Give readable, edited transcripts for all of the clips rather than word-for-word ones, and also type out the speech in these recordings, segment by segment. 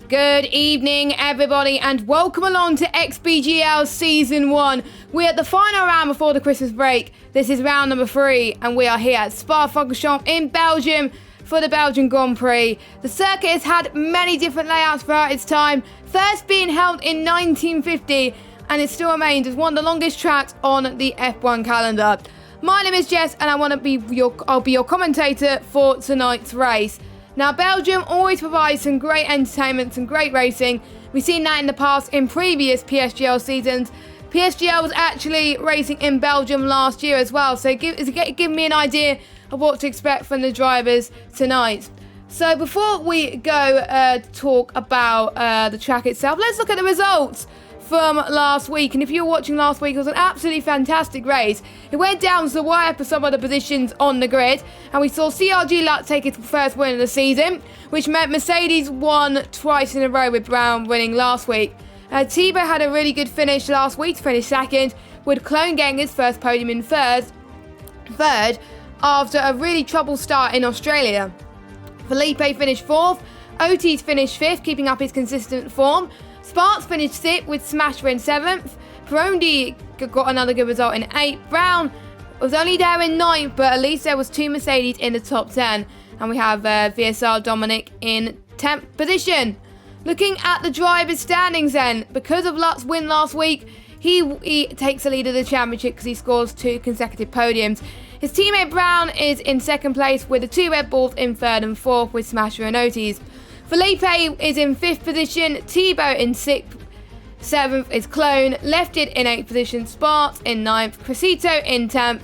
Good evening, everybody, and welcome along to XBGL Season 1. We're at the final round before the Christmas break. This is round number 3, and we are here at Spa-Francorchamps in Belgium for the Belgian Grand Prix. The circuit has had many different layouts throughout its time, first being held in 1950, and it still remains as one of the longest tracks on the F1 calendar. My name is Jess, and I'll be your commentator for tonight's race. Now, Belgium always provides some great entertainment, some great racing. We've seen that in the past in previous PSGL seasons. PSGL was actually racing in Belgium last year as well, so give me an idea of what to expect from the drivers tonight. So before we go talk about the track itself, let's look at the results from last week. And if you were watching last week, it was an absolutely fantastic race. It went down to the wire for some of the positions on the grid, and we saw CRG Luck take its first win of the season, which meant Mercedes won twice in a row, with Brown winning last week. Thibaut had a really good finish last week to finish second, with Clone getting his first podium in third after a really troubled start in Australia. Felipe finished fourth, Otis finished fifth, keeping up his consistent form. Sparks finished sixth with Smasher in seventh. Perondi got another good result in eighth. Brown was only there in ninth, but at least there was two Mercedes in the top 10. And we have VSR Dominic in 10th position. Looking at the drivers' standings then, because of Luck's win last week, he takes the lead of the championship because he scores 2 consecutive podiums. His teammate Brown is in second place with the 2 Red Bulls in third and fourth with Smasher and Otis. Felipe is in 5th position, Thibaut in 6th, 7th is Clone, Lefted in 8th position, Sparks in 9th, Crescito in 10th,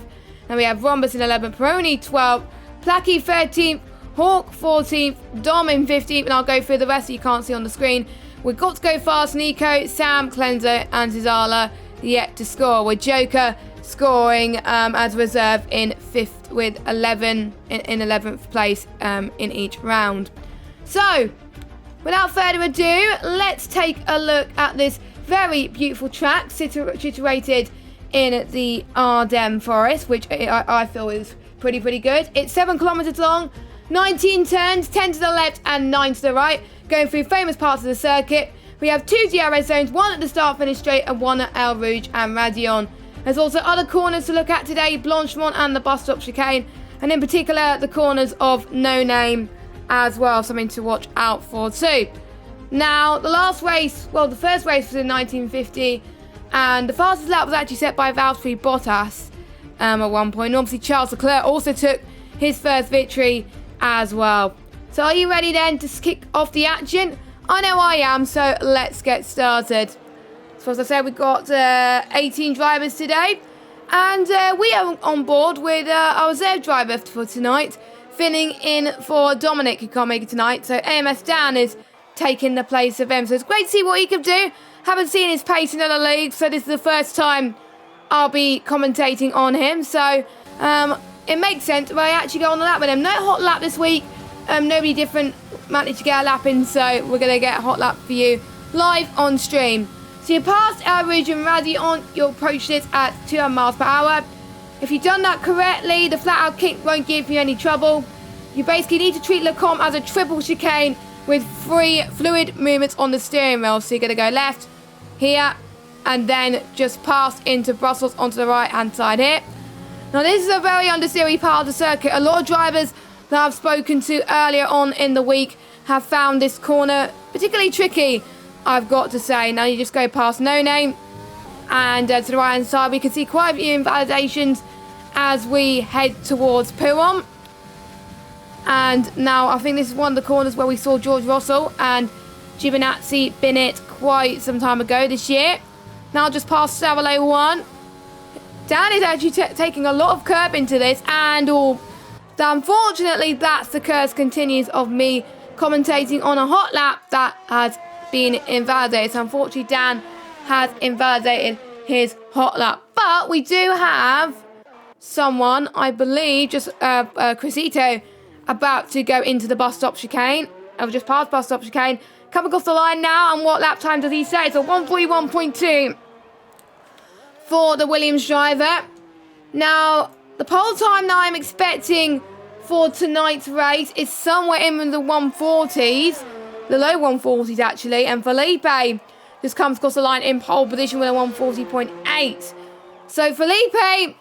and we have Rhombus in 11th, Peroni 12th, Placky 13th, Hawk 14th, Dom in 15th, and I'll go through the rest that you can't see on the screen. We've got to go fast, Nico, Sam, Cleanser and Zizala yet to score, with Joker scoring as reserve in 5th with 11 in 11th place in each round. So, without further ado, let's take a look at this very beautiful track situated in the Ardennes Forest, which I feel is pretty good. It's 7 kilometers long, 19 turns, 10 to the left and 9 to the right, going through famous parts of the circuit. We have 2 DRS zones, 1 at the start finish straight and 1 at El Rouge and Radion. There's also other corners to look at today, Blanchemont and the bus stop chicane, and in particular the corners of No Name as well, something to watch out for too. Now, the first race was in 1950, and the fastest lap was actually set by Valtteri Bottas at one point. And obviously, Charles Leclerc also took his first victory as well. So, are you ready then to kick off the action? I know I am, so let's get started. So, as I said, we've got 18 drivers today, and we are on board with our reserve driver for tonight, filling in for Dominic, who can't make it tonight. So AMS Dan is taking the place of him. So it's great to see what he can do. Haven't seen his pace in other leagues, so this is the first time I'll be commentating on him. So it makes sense if I actually go on the lap with him. No hot lap this week. Nobody different managed to get a lap in, so we're going to get a hot lap for you live on stream. So you passed El Rouge and Radion. You'll approach this at 200 miles per hour. If you've done that correctly, the flat-out kick won't give you any trouble. You basically need to treat Lecombe as a triple chicane with 3 fluid movements on the steering wheel. So you're going to go left, here, and then just pass into Brussels onto the right-hand side here. Now, this is a very understeery part of the circuit. A lot of drivers that I've spoken to earlier on in the week have found this corner particularly tricky, I've got to say. Now, you just go past No Name, and to the right-hand side, we can see quite a few invalidations as we head towards Piron. And now I think this is one of the corners where we saw George Russell and Giovinazzi bin it quite some time ago this year. Now just past Savile 1. Dan is actually taking a lot of curb into this, and unfortunately that's the curse continues of me commentating on a hot lap that has been invalidated. So unfortunately Dan has invalidated his hot lap. But we do have someone, I believe, just Crescito, about to go into the bus stop chicane. I've just passed bus stop chicane. Coming off the line now, and what lap time does he say? So 141.2 for the Williams driver. Now, the pole time that I'm expecting for tonight's race is somewhere in the 140s. the low 140s actually, and Felipe just comes across the line in pole position with a 140.8. So Felipe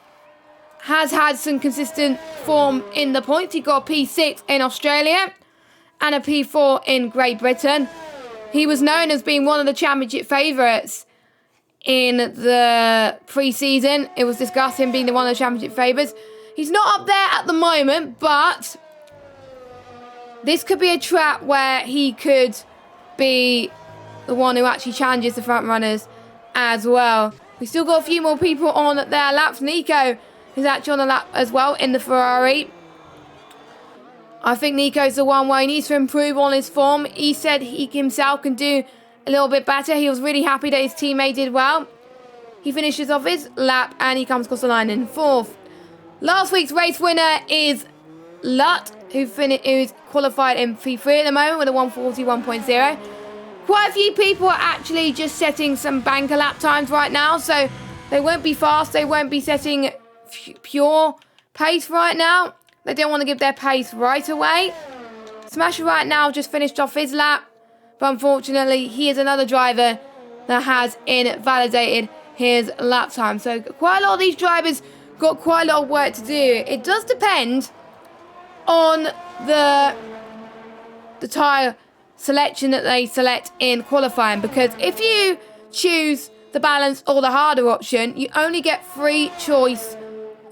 has had some consistent form in the points. He got a P6 in Australia and a P4 in Great Britain. He was known as being one of the championship favourites in the pre-season. It was discussed him being one of the championship favourites. He's not up there at the moment, but this could be a trap where he could be the one who actually challenges the front runners as well. We've still got a few more people on their laps. Nico is actually on the lap as well in the Ferrari. I think Nico's the one where he needs to improve on his form. He said he himself can do a little bit better. He was really happy that his teammate did well. He finishes off his lap and he comes across the line in 4th. Last week's race winner is Lutt, who's qualified in P3 at the moment with a 141.0. Quite a few people are actually just setting some banker lap times right now, so they won't be fast. They won't be setting pure pace right now. They don't want to give their pace right away. Smasher right now just finished off his lap, but unfortunately he is another driver that has invalidated his lap time. So quite a lot of these drivers got quite a lot of work to do. It does depend on the tyre selection that they select in qualifying, because if you choose the balance or the harder option, you only get 3 choice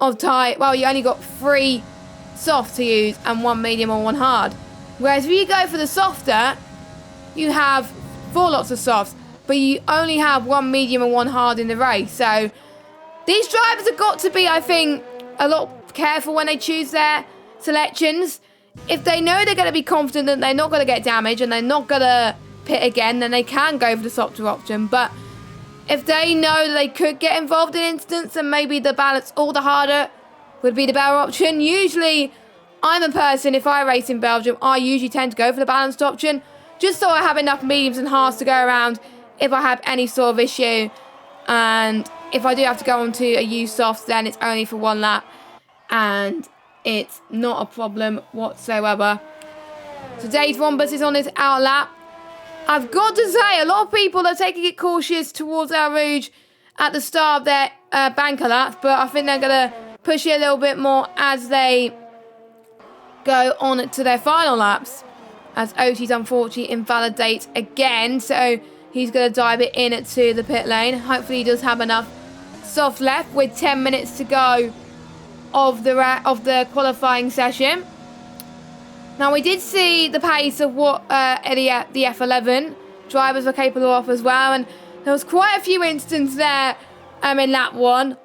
of tyre. Well, you only got 3 soft to use and 1 medium or 1 hard. Whereas if you go for the softer, you have 4 lots of softs, but you only have 1 medium and 1 hard in the race. So these drivers have got to be, I think, a lot careful when they choose their selections. If they know they're going to be confident that they're not going to get damaged and they're not going to pit again, then they can go for the softer option. But if they know that they could get involved in incidents, then maybe the balance or the harder would be the better option. Usually, I'm a person, if I race in Belgium, I usually tend to go for the balanced option, just so I have enough mediums and hards to go around if I have any sort of issue. And if I do have to go on to a used soft, then it's only for 1 lap, and it's not a problem whatsoever. So Dave Rombus is on his out lap. I've got to say, a lot of people are taking it cautious towards El Rouge at the start of their banker laps, but I think they're going to push it a little bit more as they go on to their final laps, as Otis unfortunately invalidates again, so he's going to dive it in to the pit lane. Hopefully he does have enough soft left with 10 minutes to go of the qualifying session. Now, we did see the pace of what the F11 drivers were capable of as well, and there was quite a few instances there in lap 1.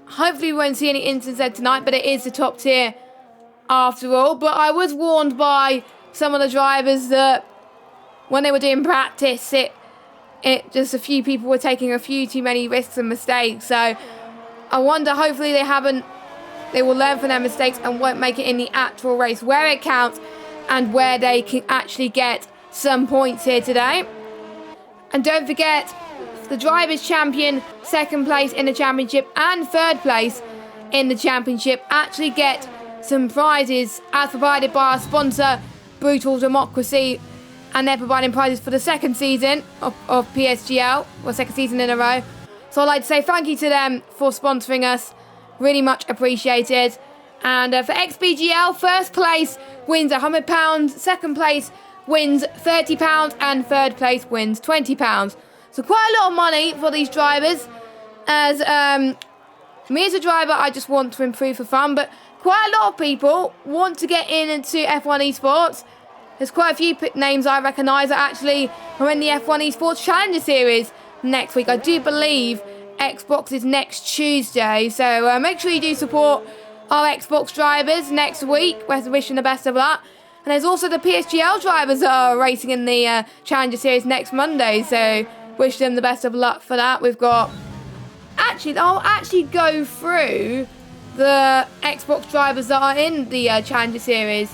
Hopefully we won't see any instances there tonight, but it is the top tier after all. But I was warned by some of the drivers that when they were doing practice, it just a few people were taking a few too many risks and mistakes. So I wonder, hopefully they will learn from their mistakes and won't make it in the actual race where it counts and where they can actually get some points here today. And don't forget, the Drivers' Champion, 2nd place in the Championship and 3rd place in the Championship actually get some prizes as provided by our sponsor, Brutal Democracy, and they're providing prizes for the 2nd season of PSGL, or 2nd season in a row. So I'd like to say thank you to them for sponsoring us. Really much appreciated. And for XBGL, 1st place wins £100, 2nd place wins £30, and 3rd place wins £20. So quite a lot of money for these drivers. As me as a driver, I just want to improve for fun, but quite a lot of people want to get into F1 esports. There's quite a few names I recognise that actually are in the F1 esports Challenger Series next week. I do believe Xbox is next Tuesday, so make sure you do support our Xbox drivers next week. We're wishing the best of luck. And there's also the PSGL drivers that are racing in the Challenger Series next Monday, so wish them the best of luck for that. We've got... I'll actually go through the Xbox drivers that are in the Challenger Series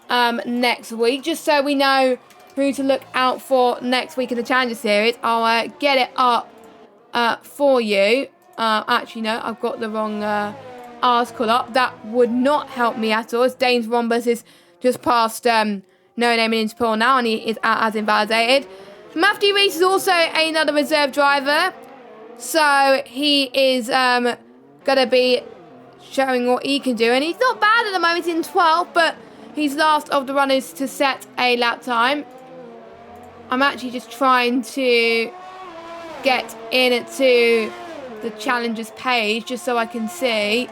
next week, just so we know who to look out for next week in the Challenger Series. I'll get it up for you. Actually, no, I've got the wrong article up. That would not help me at all. It's Danes Rombus is just past no naming into pool now, and he is out as invalidated. Matthew Reese is also another reserve driver, so he is going to be showing what he can do, and he's not bad at the moment. He's in 12th, but he's last of the runners to set a lap time. I'm actually just trying to get into the challengers page just so I can see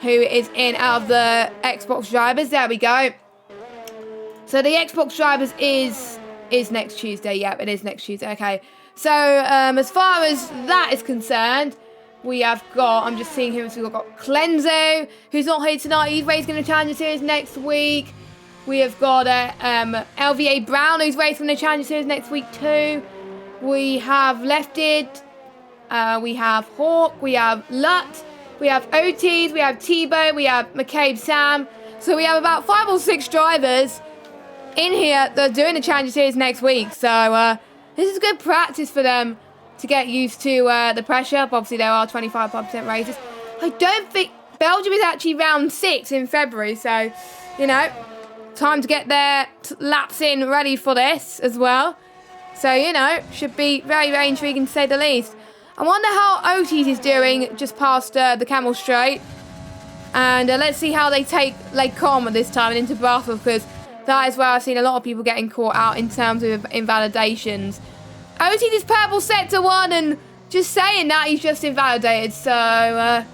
who is in out of the Xbox drivers. There we go. So the Xbox drivers is next Tuesday. Yep, it is next Tuesday. Okay. So as far as that is concerned, we have got, I'm just seeing who we've got. Clenzo, who's not here tonight. He's racing in the Challenger Series next week. We have got LVA Brown, who's racing in the Challenger Series next week too. We have Lefted. We have Hawk. We have Lut. We have Otis. We have Tebow. We have McCabe Sam. So we have about 5 or 6 drivers in here that are doing the Challenger Series next week. So this is good practice for them to get used to the pressure. But obviously, there are 25% races. I don't think Belgium is actually round 6 in February. So, you know, time to get their laps in ready for this as well. So, you know, should be very, very intriguing to say the least. I wonder how Otis is doing just past the Camel Straight. And let's see how they take Lake Como this time and into Brussels, because that is where I've seen a lot of people getting caught out in terms of invalidations. Otis is purple sector 1, and just saying that, he's just invalidated. So,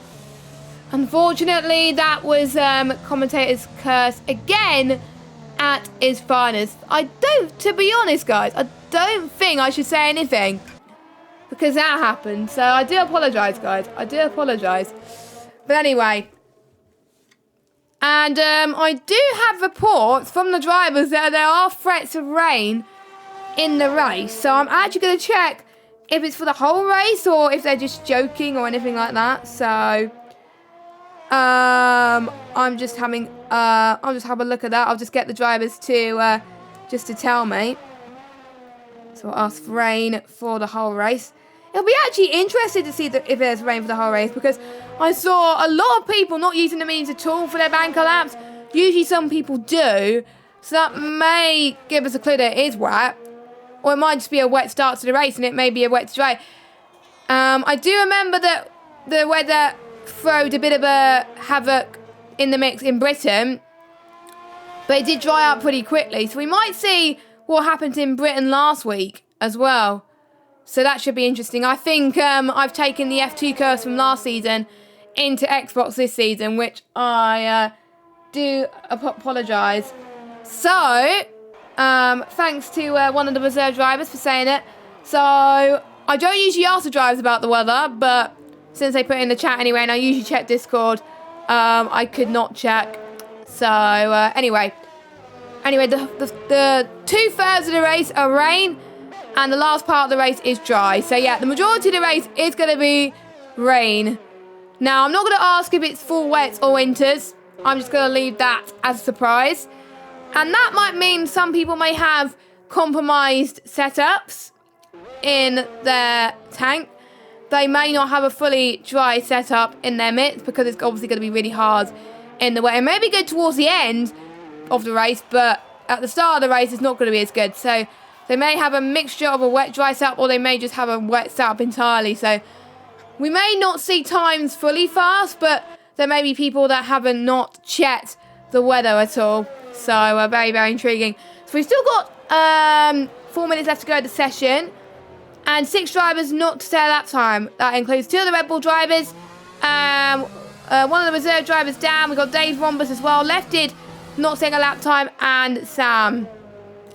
unfortunately, that was commentator's curse again at his finest. To be honest, guys, I don't think I should say anything, because that happened. So I do apologise, guys. I do apologise. But anyway. And I do have reports from the drivers that there are threats of rain in the race. So I'm actually going to check if it's for the whole race or if they're just joking or anything like that. So I'll just have a look at that. I'll just get the drivers to just to tell me. So I'll ask for rain for the whole race. It'll be actually interesting to see if there's rain for the whole race, because I saw a lot of people not using the means at all for their banker laps. Usually some people do, so that may give us a clue that it is wet, or it might just be a wet start to the race and it may be a wet straight. I do remember that the weather throwed a bit of a havoc in the mix in Britain, but it did dry out pretty quickly, so we might see what happened in Britain last week as well. So that should be interesting. I think I've taken the F2 curse from last season into Xbox this season, which I do apologise. So, thanks to one of the reserve drivers for saying it. So, I don't usually ask the drivers about the weather, but since they put it in the chat anyway, and I usually check Discord, I could not check. So, anyway, the 2/3 of the race are rain, and the last part of the race is dry. So yeah, the majority of the race is going to be rain. Now, I'm not going to ask if it's full wets or winters. I'm just going to leave that as a surprise. And that might mean some people may have compromised setups in their tank. They may not have a fully dry setup in their mitts, because it's obviously going to be really hard in the wet. It may be good towards the end of the race, but at the start of the race, it's not going to be as good. So they may have a mixture of a wet-dry setup, or they may just have a wet setup entirely. So we may not see times fully fast, but there may be people that haven't not checked the weather at all. So very, very intriguing. So we've still got 4 minutes left to go to the session, and 6 drivers not to stay lap time. That includes 2 of the Red Bull drivers, one of the reserve drivers down. We've got Dave Rombus as well. Lefted not staying a lap time, and Sam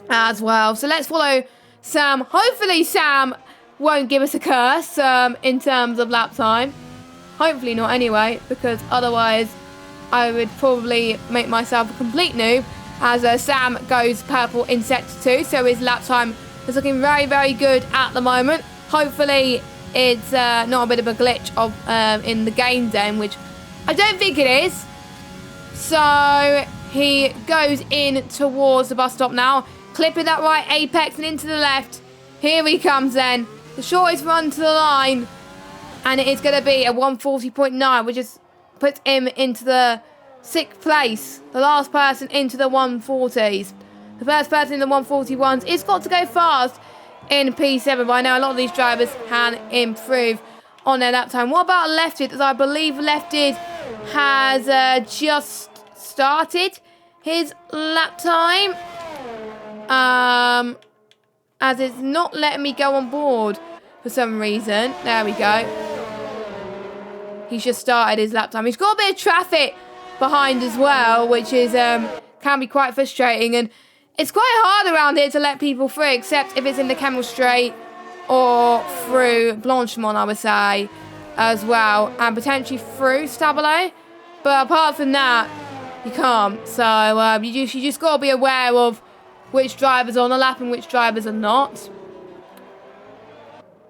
as well. So let's follow Sam. Hopefully Sam won't give us a curse in terms of lap time. Hopefully not anyway, because otherwise I would probably make myself a complete noob, as Sam goes purple in sector 2. So his lap time is looking very, very good at the moment. Hopefully it's not a bit of a glitch of in the game then, which I don't think it is. So he goes in towards the bus stop now, clipping that right apex and into the left. Here he comes then. The shortest run to the line. And it is going to be a 140.9, which just puts him into the 6th place. The last person into the 140s. The first person in the 141s is got to go fast in P7, but I know a lot of these drivers can improve on their lap time. What about Lefted? As I believe Lefted has just started his lap time. As it's not letting me go on board for some reason. There we go. He's just started his lap time. He's got a bit of traffic behind as well, which is can be quite frustrating. And it's quite hard around here to let people through, except if it's in the Camel Straight or through Blanchimont, I would say, as well. And potentially through Stabilo. But apart from that, you can't. So you just got to be aware of which drivers are on the lap and which drivers are not.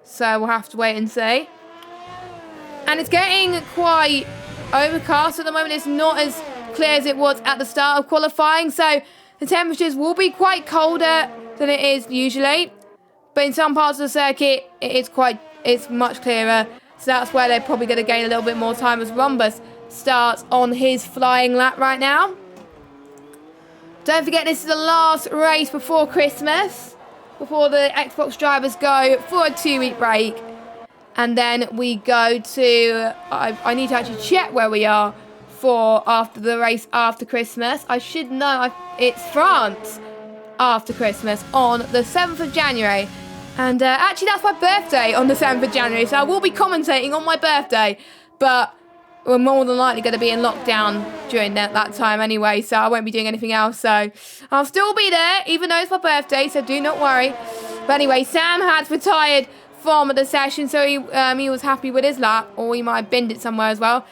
So we'll have to wait and see. And it's getting quite overcast at the moment. It's not as clear as it was at the start of qualifying. So the temperatures will be quite colder than it is usually. But in some parts of the circuit, it's much clearer. So that's where they're probably going to gain a little bit more time as Rhombus starts on his flying lap right now. Don't forget, this is the last race before Christmas, before the Xbox drivers go for a 2-week break. And then we go to, I need to actually check where we are for after the race after Christmas. I should know, it's France after Christmas on the 7th of January. And actually that's my birthday on the 7th of January, so I will be commentating on my birthday. But we're more than likely going to be in lockdown during that time anyway, so I won't be doing anything else. So I'll still be there, even though it's my birthday, so do not worry. But anyway, Sam has retired from the session, so he was happy with his lap, or he might have binned it somewhere as well.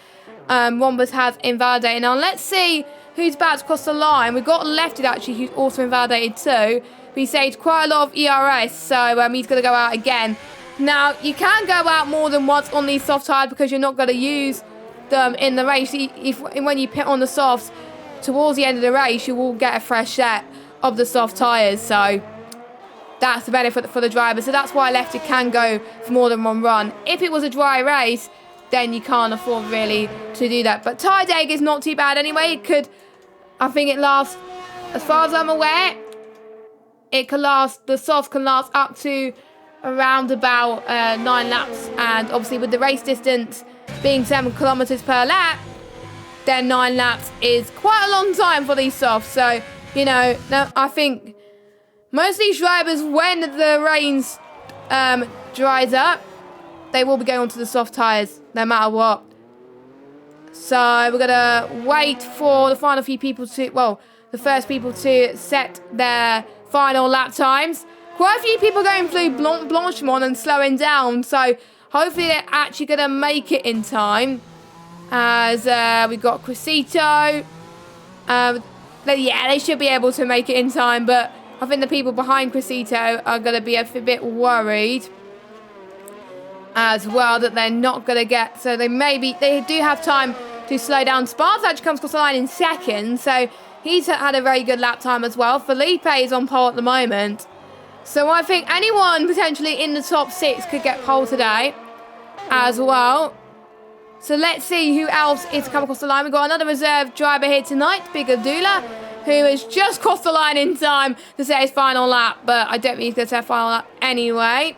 Rhombus has invalidated. Now let's see who's about to cross the line. We've got Lefted actually, who's also invalidated too. But he saved quite a lot of ERS, so he's going to go out again. Now, you can go out more than once on these soft tyres because you're not going to use them in the race. When you pit on the softs towards the end of the race, you will get a fresh set of the soft tyres. So that's the benefit for the driver. So that's why Lefted can go for more than one run. If it was a dry race, then you can't afford really to do that. But tyre deg is not too bad anyway. I think it lasts, as far as I'm aware, the softs can last up to around about 9 laps. And obviously with the race distance being 7 kilometres per lap, then 9 laps is quite a long time for these softs. So, now I think most of these drivers, when the rains dries up, they will be going onto the soft tyres, no matter what. So we're going to wait for the final few people the first people to set their final lap times. Quite a few people going through Blanchimont and slowing down, so hopefully they're actually going to make it in time. As we've got Crescito. They should be able to make it in time, but I think the people behind Crescito are going to be a bit worried as well that they're not going to get. So they do have time to slow down. Sparks actually comes across the line in second, so he's had a very good lap time as well. Felipe is on pole at the moment. So I think anyone potentially in the top 6 could get pole today as well. So let's see who else is to come across the line. We've got another reserve driver here tonight, Big Abdullah, who has just crossed the line in time to set his final lap. But I don't think he's going to set a final lap anyway.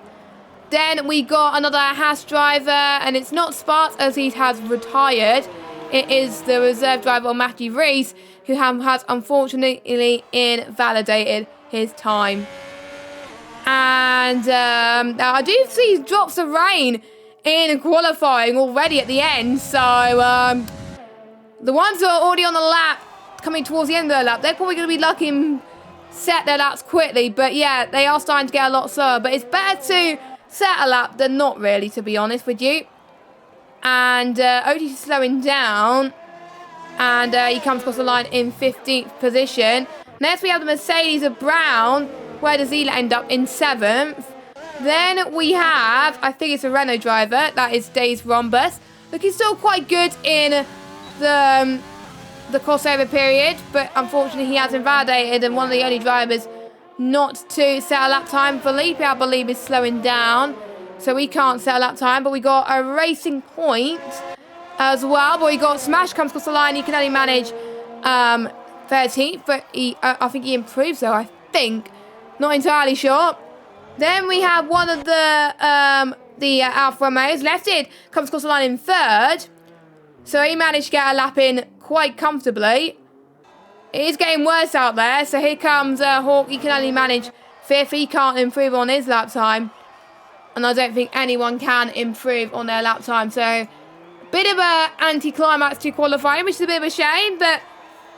Then we got another Haas driver, and it's not Sparks as he has retired. It is the reserve driver, Matthew Rees, who has unfortunately invalidated his time. And I do see drops of rain in qualifying already at the end. So the ones who are already on the lap, coming towards the end of their lap, they're probably going to be lucky and set their laps quickly. But yeah, they are starting to get a lot slower. But it's better to set a lap than not really, to be honest with you. And Otis is slowing down. And he comes across the line in 15th position. Next we have the Mercedes of Brown. Where does he end up? In 7th. Then we have, I think it's a Renault driver. That is Days Rhombus. Looking still quite good in the crossover period. But unfortunately he has invalidated. And one of the only drivers not to set a lap time. Felipe, I believe, is slowing down. So we can't set a lap time. But we got a racing point as well. But we got Smash comes across the line. He can only manage 13th, but I think he improved, so I think. Not entirely sure. Then we have one of the Alfa Romeos. Left it, comes across the line in 3rd. So he managed to get a lap in quite comfortably. It is getting worse out there, so here comes Hawk. He can only manage 5th. He can't improve on his lap time. And I don't think anyone can improve on their lap time. So, a bit of an anticlimax to qualifying, which is a bit of a shame. But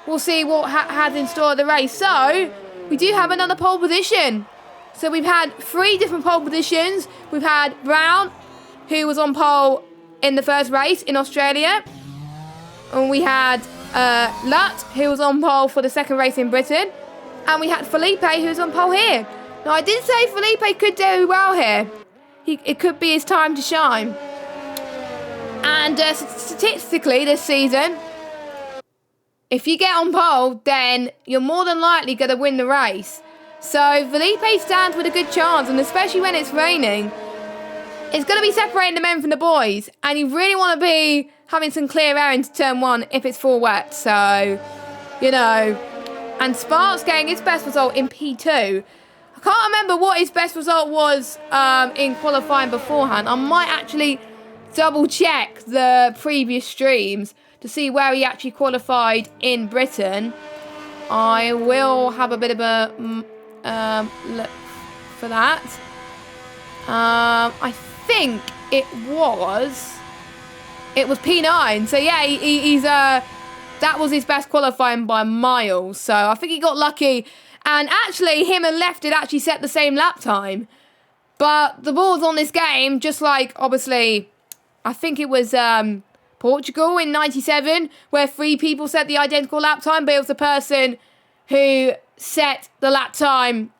we'll see what has in store at the race. So, we do have another pole position. So, we've had 3 different pole positions. We've had Brown, who was on pole in the first race in Australia. And we had Lutt, who was on pole for the second race in Britain. And we had Felipe, who was on pole here. Now, I did say Felipe could do well here. It could be his time to shine. And statistically this season, if you get on pole, then you're more than likely going to win the race. So Felipe stands with a good chance, and especially when it's raining, it's going to be separating the men from the boys. And you really want to be having some clear air into turn 1 if it's full wet. So, you know. And Sparks getting his best result in P2. I can't remember what his best result was in qualifying beforehand. I might actually double check the previous streams to see where he actually qualified in Britain. I will have a bit of a look for that. I think it was P9. So yeah, he's that was his best qualifying by miles. So I think he got lucky. And actually, him and Left did actually set the same lap time. But the balls on this game, just like, obviously, I think it was Portugal in 97, where 3 people set the identical lap time, but it was the person who set the lap time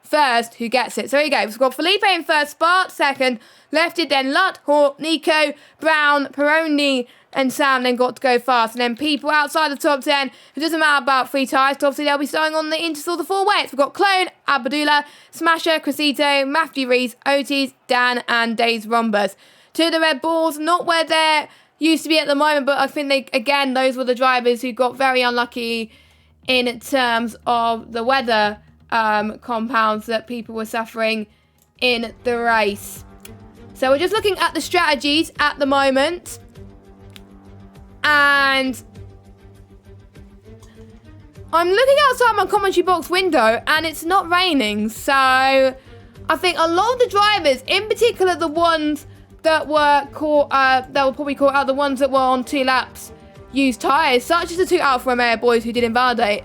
first who gets it. So here you go. We've got Felipe in 1st, Spark 2nd, Lefted, then Lutt, Hawk, Nico, Brown, Peroni, and Sam then got to go fast. And then people outside the top 10, it doesn't matter about 3 tyres, because obviously they'll be starting on the Interstall the 4 wets. We've got Clone, Abdullah, Smasher, Crescito, Matthew Rees, Otis, Dan, and Days Rombus. 2 of the Red Bulls, not where they're used to be at the moment, but I think those were the drivers who got very unlucky in terms of the weather compounds that people were suffering in the race. So we're just looking at the strategies at the moment. And I'm looking outside my commentary box window and it's not raining. So I think a lot of the drivers, in particular the ones that were caught, that were probably caught out, the ones that were on 2 laps, used tyres, such as the 2 Alfa Romeo boys who did invalidate.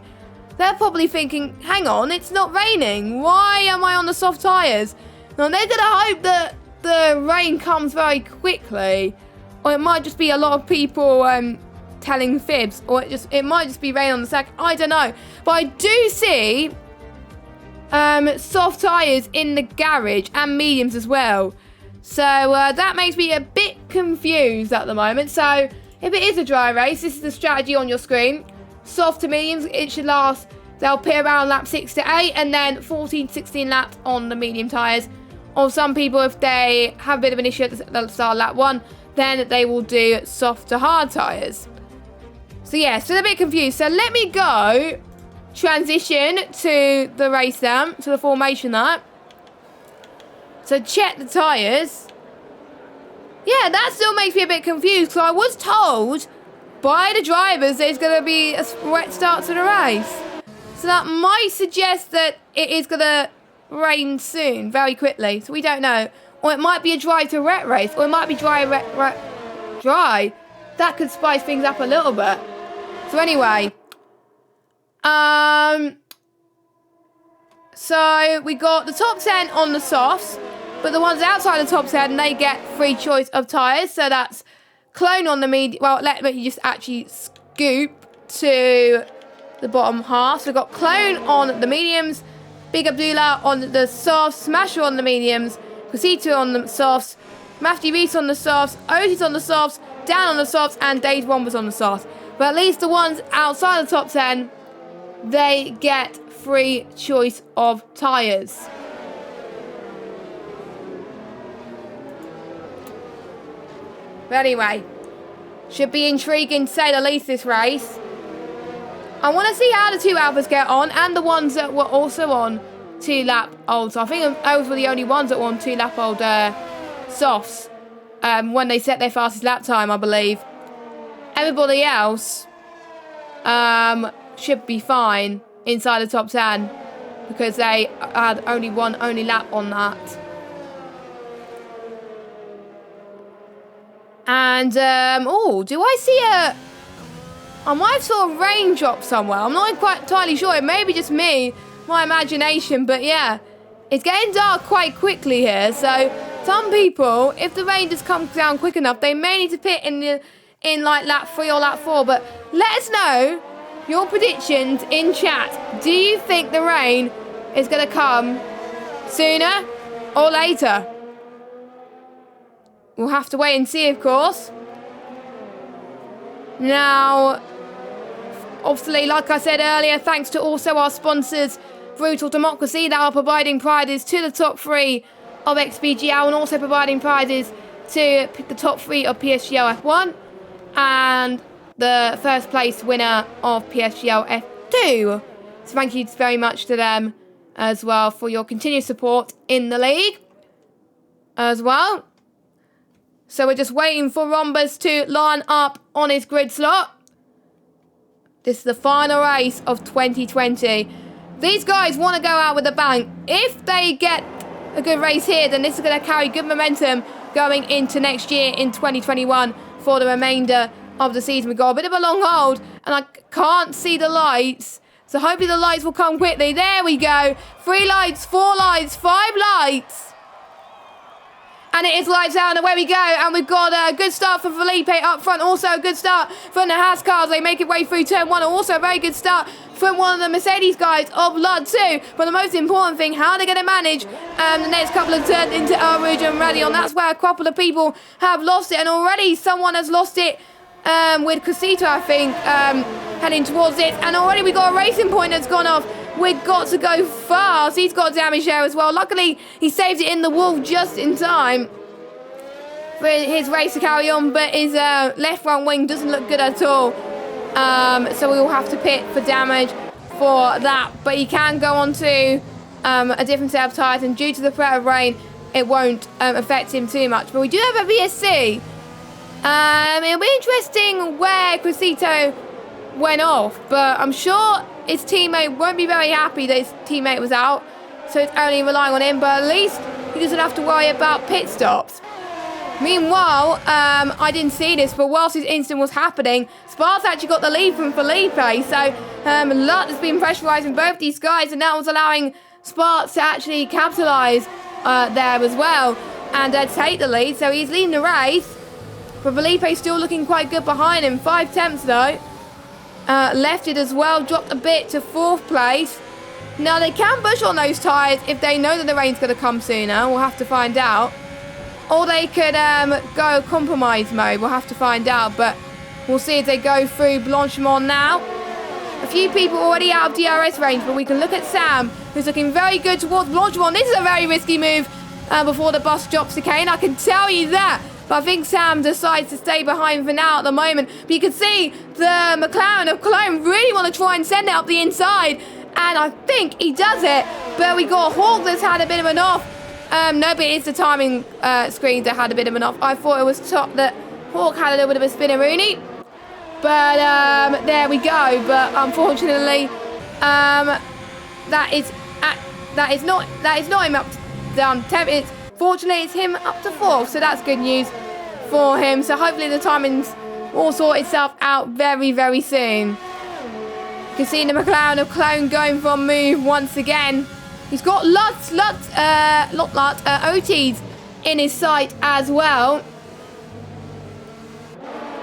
They're probably thinking, hang on, it's not raining. Why am I on the soft tyres? Now they're going to hope that the rain comes very quickly. Or it might just be a lot of people telling fibs. Or it might just be rain on the second. I don't know. But I do see soft tyres in the garage and mediums as well. So that makes me a bit confused at the moment. So if it is a dry race, this is the strategy on your screen. Soft to mediums, it should last. They'll appear around lap 6 to 8 and then 14 to 16 laps on the medium tyres. Or some people, if they have a bit of an issue at the start of lap 1, then they will do soft to hard tyres. So yeah, still a bit confused. So let me go transition to the race then, to the formation lap. So check the tyres. Yeah, that still makes me a bit confused, because I was told by the drivers there's going to be a wet start to the race. So that might suggest that it is going to rain soon, very quickly. So we don't know. Or it might be a dry to wet race. Or it might be dry. That could spice things up a little bit. So anyway. So we got the top 10 on the softs. But the ones outside the top 10, they get free choice of tyres. So that's Clone on the medium. Well, let me just actually scoop to the bottom half. So we've got Clone on the mediums. Big Abdullah on the softs. Smasher on the mediums. Crescito on the softs. Matthew Rees on the softs. Otis on the softs. Dan on the softs. And Dave Wombers on the softs. But at least the ones outside the top 10, they get free choice of tyres. But anyway, should be intriguing to say the least this race. I want to see how the 2 alphas get on and the ones that were also on 2-lap olds. I think those were the only ones that were on 2-lap old softs when they set their fastest lap time, I believe. Everybody else should be fine inside the top 10 because they had only one lap on that. And, do I see I might have saw a raindrop somewhere. I'm not quite entirely sure. It may be just me, my imagination. But yeah, it's getting dark quite quickly here. So some people, if the rain just comes down quick enough, they may need to pit in like lap 3 or lap 4. But let us know your predictions in chat. Do you think the rain is going to come sooner or later? We'll have to wait and see, of course. Now, obviously, like I said earlier, thanks to also our sponsors, Brutal Democracy, that are providing prizes to the top 3 of XPGL and also providing prizes to the top 3 of PSGL F1 and the first place winner of PSGL F2. So thank you very much to them as well for your continued support in the league as well. So we're just waiting for Rhombus to line up on his grid slot. This is the final race of 2020. These guys want to go out with a bang. If they get a good race here, then this is going to carry good momentum going into next year in 2021 for the remainder of the season. We've got a bit of a long hold, and I can't see the lights. So hopefully the lights will come quickly. There we go. 3 lights, 4 lights, 5 lights. And it is lights out, and away we go. And we've got a good start for Felipe up front. Also a good start from the Haas cars. They make it way through turn 1. Also a very good start from one of the Mercedes guys of Lud 2. But the most important thing, how are they going to manage the next couple of turns into Eau Rouge and Radion? That's where a couple of people have lost it. And already someone has lost it with Casito, I think, heading towards it. And already we got a racing point that's gone off. We've got to go fast. He's got damage there as well. Luckily, he saved it in the wall just in time for his race to carry on. But his left front wing doesn't look good at all. So we will have to pit for damage for that. But he can go on to a different set of tyres. And due to the threat of rain, it won't affect him too much. But we do have a VSC. It'll be interesting where Crescito went off. But I'm sure his teammate won't be very happy that his teammate was out, so it's only relying on him, but at least he doesn't have to worry about pit stops. Meanwhile, I didn't see this, but whilst this incident was happening, Sparks actually got the lead from Felipe, so Lut has been pressurising both these guys, and that was allowing Sparks to actually capitalise there as well, and take the lead, so he's leading the race, but Felipe's still looking quite good behind him, 5 tenths though. Left it as well, dropped a bit to 4th place. Now they can push on those tyres if they know that the rain's going to come sooner. We'll have to find out. Or they could go compromise mode. We'll have to find out. But we'll see if they go through Blanchimont now. A few people already out of DRS range, but we can look at Sam, who's looking very good towards Blanchimont. This is a very risky move before the bus drops the cane. I can tell you that. But I think Sam decides to stay behind for now at the moment. But you can see the McLaren of Cologne really want to try and send it up the inside. And I think he does it. But we got Hawk that's had a bit of an off. No, but it's the timing screen that had a bit of an off. I thought it was top that Hawk had a little bit of a spinneroonie. But there we go. But unfortunately, that is not him up down 10 minutes. Fortunately, it's him up to 4th, so that's good news for him. So hopefully the timings will sort itself out very, very soon. You can see the McLaren of Cologne going for a move once again. He's got OTs in his sight as well.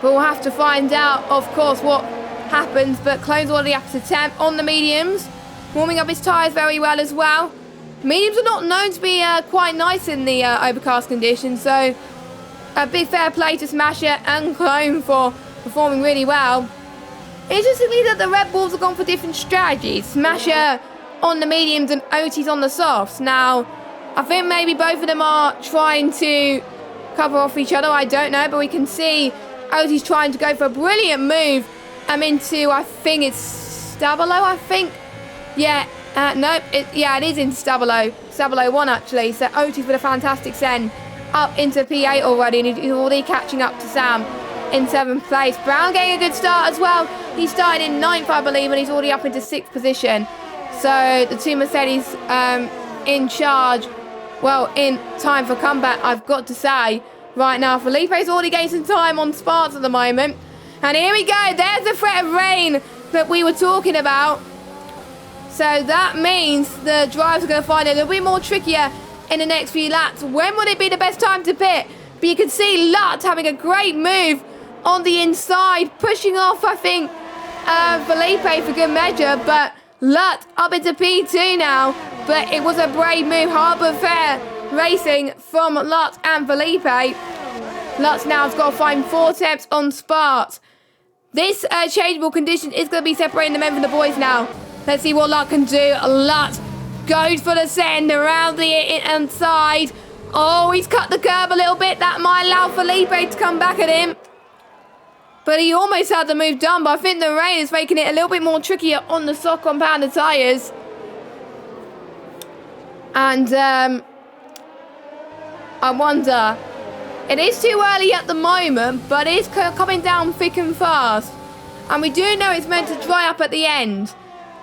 But we'll have to find out, of course, what happens. But Cologne's already up to 10th on the mediums, warming up his tyres very well as well. Mediums are not known to be quite nice in the overcast conditions, so a big fair play to Smasher and Cologne for performing really well. Interestingly that the Red Bulls have gone for different strategies. Smasher on the mediums and Otis on the softs. Now, I think maybe both of them are trying to cover off each other, I don't know, but we can see Otis trying to go for a brilliant move into, I think it's Stabilo, I think. Yeah, nope. It is in Stabilo. Stabilo 1, actually. So Otis with a fantastic send up into P8 already, and he's already catching up to Sam in 7th place. Brown getting a good start as well. He started in 9th, I believe, and he's already up into 6th position. So the two Mercedes in charge. Well, in time for comeback, I've got to say. Right now, Felipe's already gained some time on Sparks at the moment. And here we go. There's the threat of rain that we were talking about. So that means the drivers are going to find it a little bit more trickier in the next few laps. When would it be the best time to pit? But you can see Lut having a great move on the inside, pushing off, I think, Felipe for good measure. But Lut up into P2 now. But it was a brave move. Harbour Fair racing from Lut and Felipe. Lutz now has got to find 4 temps on Sparks. This changeable condition is going to be separating the men from the boys now. Let's see what Lut can do. Lut goes for the send around the inside. Oh, he's cut the curb a little bit. That might allow Felipe to come back at him. But he almost had the move done. But I think the rain is making it a little bit more trickier on the soft compounded tyres. And I wonder... It is too early at the moment, but it's coming down thick and fast. And we do know it's meant to dry up at the end.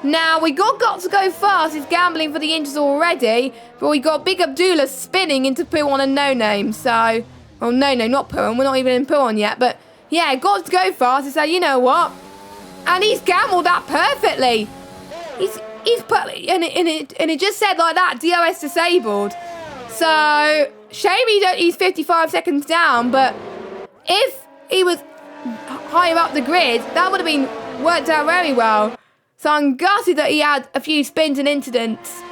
Now, we got to go fast. He's gambling for the inches already. But we got Big Abdullah spinning into Pooh and No Name. So, well, no, not Pooh. We're not even in Pooh yet. But, yeah, got to go fast. He said, you know what? And he's gambled that perfectly. He's put, and it just said like that, DOS disabled. So... Shame he's 55 seconds down, but if he was higher up the grid, that would have been worked out very well. So I'm gutted that he had a few spins and incidents.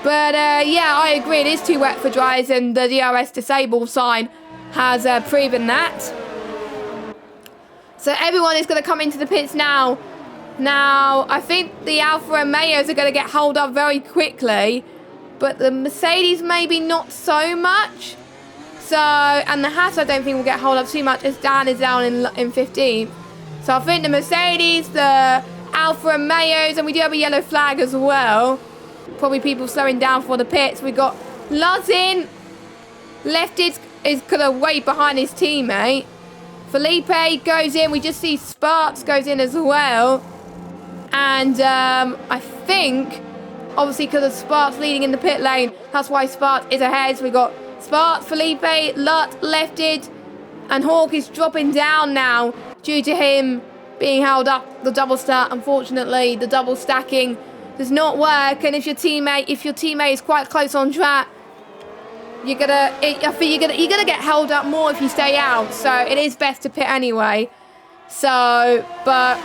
But yeah, I agree, it is too wet for dryers, and the DRS disable sign has proven that. So everyone is going to come into the pits now. Now, I think the Alfa Romeos are going to get held up very quickly. But the Mercedes maybe not so much. So, and the Haas I don't think will get hold up too much as Dan is down in 15th. So I think the Mercedes, the Alfa Romeos, and we do have a yellow flag as well. Probably people slowing down for the pits. We got Luz in. Left is going to wait behind his teammate. Felipe goes in. We just see Sparks goes in as well. And I think... Obviously, because of Sparks leading in the pit lane, that's why Sparks is ahead. So we got Sparks, Felipe, Lut, lefted, and Hawk is dropping down now due to him being held up. The double stack, unfortunately, the double stacking does not work. And if your teammate is quite close on track, I think you're gonna get held up more if you stay out. So it is best to pit anyway. So, but.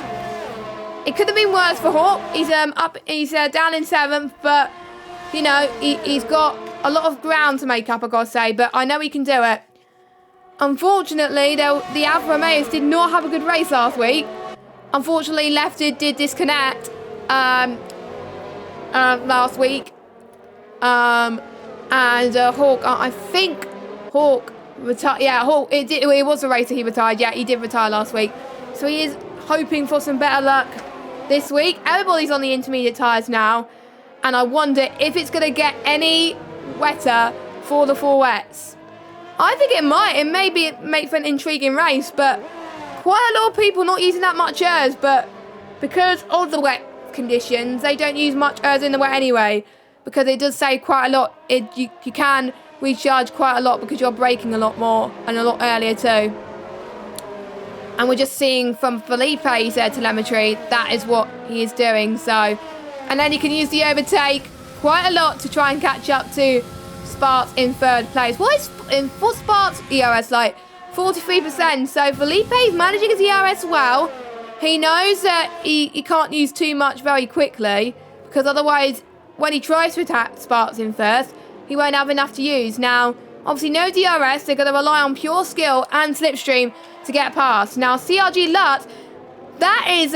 It could have been worse for Hawk. He's down in 7th, but you know he's got a lot of ground to make up, I gotta say. But I know he can do it. Unfortunately, the Alfa Romeos did not have a good race last week. Unfortunately, Lefted did disconnect last week, and Hawk. I think Hawk retired. Yeah, Hawk. It was a racer. He retired. Yeah, he did retire last week. So he is hoping for some better luck this week. Everybody's on the intermediate tyres now, and I wonder if it's going to get any wetter for the 4 wets. I think it might. It may make for an intriguing race, but quite a lot of people not using that much ERS, but because of the wet conditions, they don't use much ERS in the wet anyway, because it does save quite a lot. You can recharge quite a lot because you're braking a lot more and a lot earlier too. And we're just seeing from Felipe's telemetry, that is what he is doing. So, and then you can use the overtake quite a lot to try and catch up to Sparks in 3rd place. What is for Sparks ERS like? 43%. So Felipe's managing his ERS well. He knows that he can't use too much very quickly, because otherwise, when he tries to attack Sparks in 1st, he won't have enough to use. Now, obviously no DRS, they're going to rely on pure skill and slipstream to get past. Now, CRG Lut, that is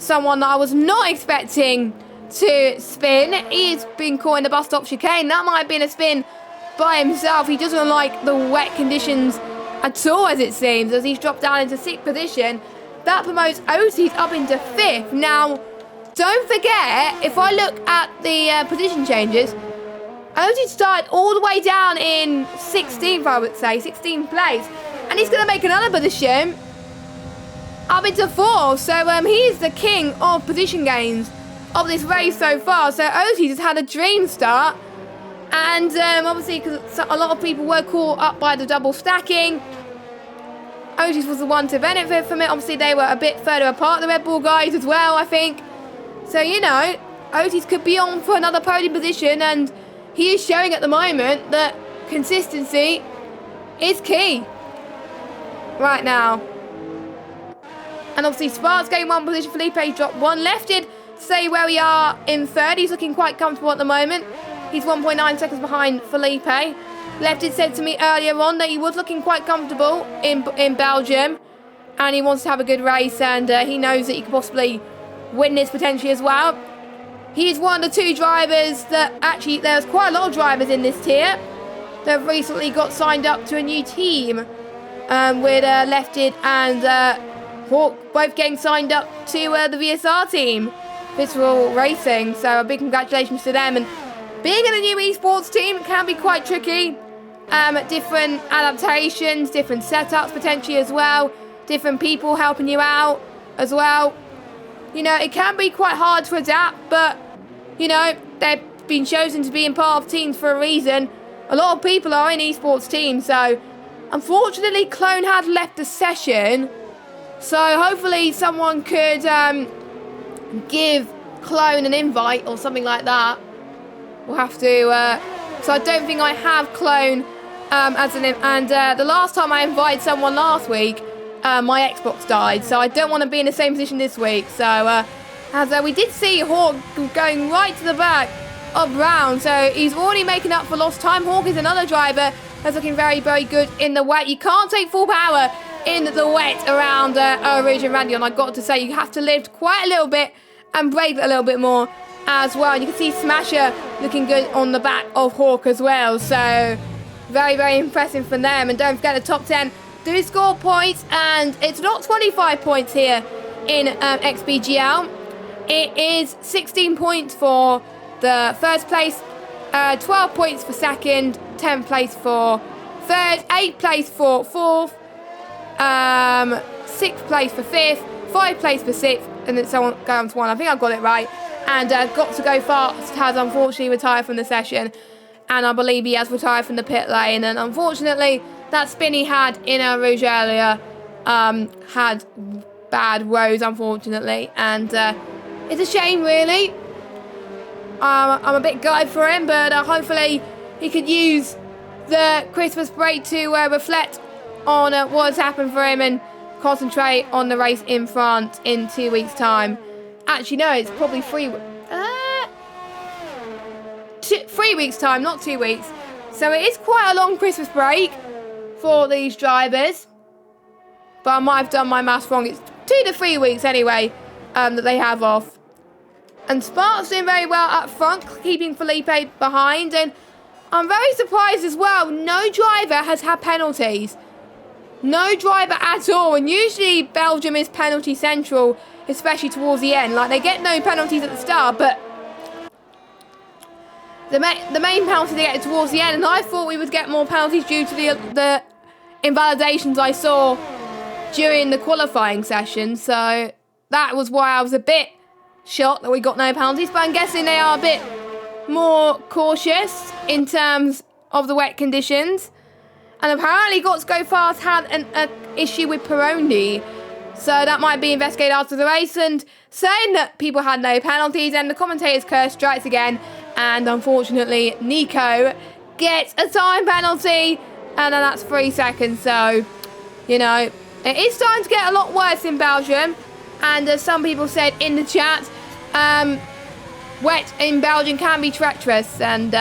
someone that I was not expecting to spin. He's been caught in the bus stop chicane. That might have been a spin by himself. He doesn't like the wet conditions at all, as it seems, as he's dropped down into 6th position. that promotes Otis up into 5th. Now, don't forget, if I look at the position changes, Otis started all the way down in 16th, I would say, 16th place. And he's going to make another position up into 4th. So he's the king of position gains of this race so far. So Otis has had a dream start. And obviously, because a lot of people were caught up by the double stacking, Otis was the one to benefit from it. Obviously, they were a bit further apart, the Red Bull guys as well, I think. So, you know, Otis could be on for another podium position, and he is showing at the moment that consistency is key right now. And obviously, Sparks gained 1 position. Felipe dropped 1. Lefted to say where we are in 3rd. He's looking quite comfortable at the moment. He's 1.9 seconds behind Felipe. Lefted said to me earlier on that he was looking quite comfortable in Belgium, and he wants to have a good race, and he knows that he could possibly win this potentially as well. He's one of the 2 drivers that actually, there's quite a lot of drivers in this tier that have recently got signed up to a new team with Lefted and Hawk both getting signed up to the VSR team, Visceral Racing. So a big congratulations to them. And being in a new esports team can be quite tricky. Different adaptations, different setups potentially as well, different people helping you out as well. You know, it can be quite hard to adapt, but, you know, they've been chosen to be in part of teams for a reason. A lot of people are in esports teams, so unfortunately Clone had left the session. So hopefully someone could give Clone an invite or something like that. We'll have to, so I don't think I have Clone as an, and the last time I invited someone last week, my Xbox died, so I don't want to be in the same position this week. So as we did see Hawk going right to the back of Brown, so he's already making up for lost time. Hawk is another driver that's looking very, very good in the wet. You can't take full power in the wet around Rouge and Randy, and I've got to say, you have to lift quite a little bit and brake a little bit more as well. And you can see Smasher looking good on the back of Hawk as well. So very, very impressive for them. And don't forget, the top 10 do score points, and it's not 25 points here in XBGL. It is 16 points for the first place, 12 points for second, 10 place for third, 8 place for fourth, 6th place for 5th, 5th place for 6th, and then so on going to 1. I think I got it right. And Got to Go Fast has unfortunately retired from the session, and I believe he has retired from the pit lane. And unfortunately, that spin he had in Rouge earlier had bad roads, unfortunately, and it's a shame, really. I'm a bit gutted for him, but hopefully he could use the Christmas break to reflect on what has happened for him and concentrate on the race in France in 2 weeks' time. Actually, no, it's probably 3 weeks' time, not 2 weeks. So it is quite a long Christmas break for these drivers. But I might have done my maths wrong. It's 2 to 3 weeks anyway that they have off. And Spark's doing very well up front, keeping Felipe behind. And I'm very surprised as well, no driver has had penalties. No driver at all. And usually Belgium is penalty central, especially towards the end. Like, they get no penalties at the start, but the main penalty they get towards the end. And I thought we would get more penalties due to the invalidations I saw during the qualifying session. So that was why I was a bit shocked that we got no penalties. But I'm guessing they are a bit more cautious in terms of the wet conditions. And apparently Got to Go Fast had an issue with Perondi. So that might be investigated after the race, and saying that people had no penalties, and the commentator's curse strikes again. And unfortunately, Nico gets a time penalty, and then that's 3 seconds. So, you know, it is starting to get a lot worse in Belgium. And as some people said in the chat, wet in Belgium can be treacherous. And,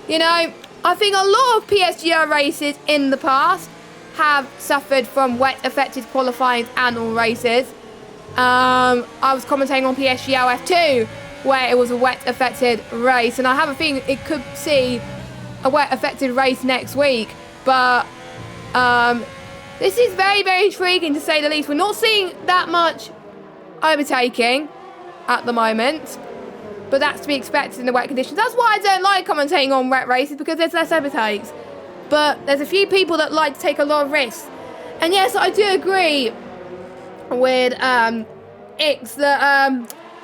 you know, I think a lot of PSGL races in the past have suffered from wet-affected qualifying and all races. I was commentating on PSGL F2, where it was a wet-affected race, and I have a feeling it could see a wet-affected race next week. But This is very, very intriguing to say the least. We're not seeing that much overtaking at the moment, but that's to be expected in the wet conditions. That's why I don't like commentating on wet races, because there's less overtakes. But there's a few people that like to take a lot of risks. And yes, I do agree with Ix that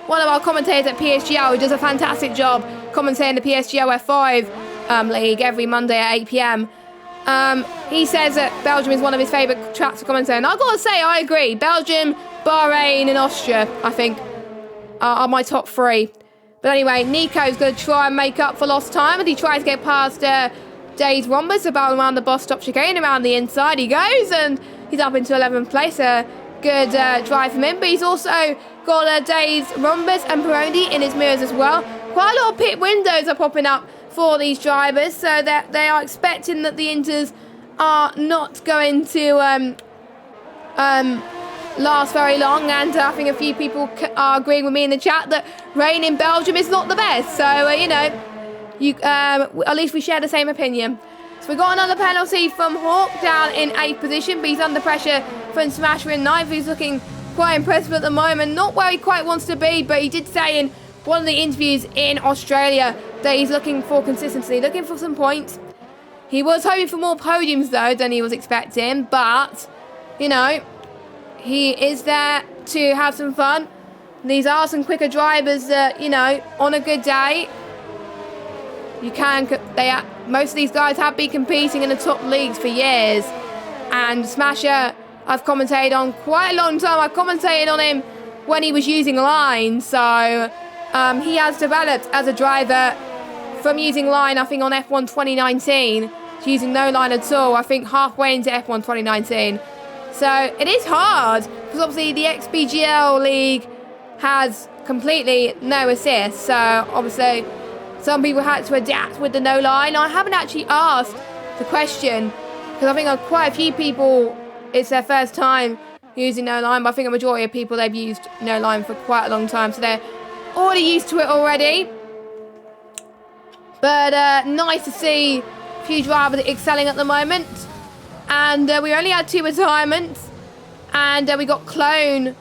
one of our commentators at PSGL, who does a fantastic job commentating the PSGL F5 league every Monday at 8 PM. He says that Belgium is one of his favourite tracks to commentate. And I've got to say, I agree. Belgium, Bahrain and Austria, I think, are my top 3. But anyway, Nico's going to try and make up for lost time as he tries to get past Days Rhombus about around the bus stop chicane. Around the inside he goes, and he's up into 11th place. A good drive from him. But he's also got Days Rhombus and Peroni in his mirrors as well. Quite a lot of pit windows are popping up for these drivers, so that they are expecting that the Inters are not going to last very long. And I think a few people are agreeing with me in the chat that rain in Belgium is not the best. So you know, at least we share the same opinion. So we got another penalty from Hawk down in 8th position, but he's under pressure from Smasher in 9th. He's looking quite impressive at the moment, not where he quite wants to be, but he did say in one of the interviews in Australia that he's looking for consistency, looking for some points. He was hoping for more podiums though than he was expecting, but you know, he is there to have some fun. These are some quicker drivers that, you know, on a good day, most of these guys have been competing in the top leagues for years. And Smasher, I've commentated on quite a long time. I've commentated on him when he was using line, so he has developed as a driver from using line, I think, on F1 2019 to using no line at all, I think halfway into F1 2019. So it is hard, because obviously the XBGL league has completely no assist, so obviously some people had to adapt with the no line. I haven't actually asked the question, because I think quite a few people, it's their first time using no line, but I think a majority of people, they've used no line for quite a long time, so they're already used to it already. But nice to see a few drivers excelling at the moment. And we only had 2 retirements, and we got Clone.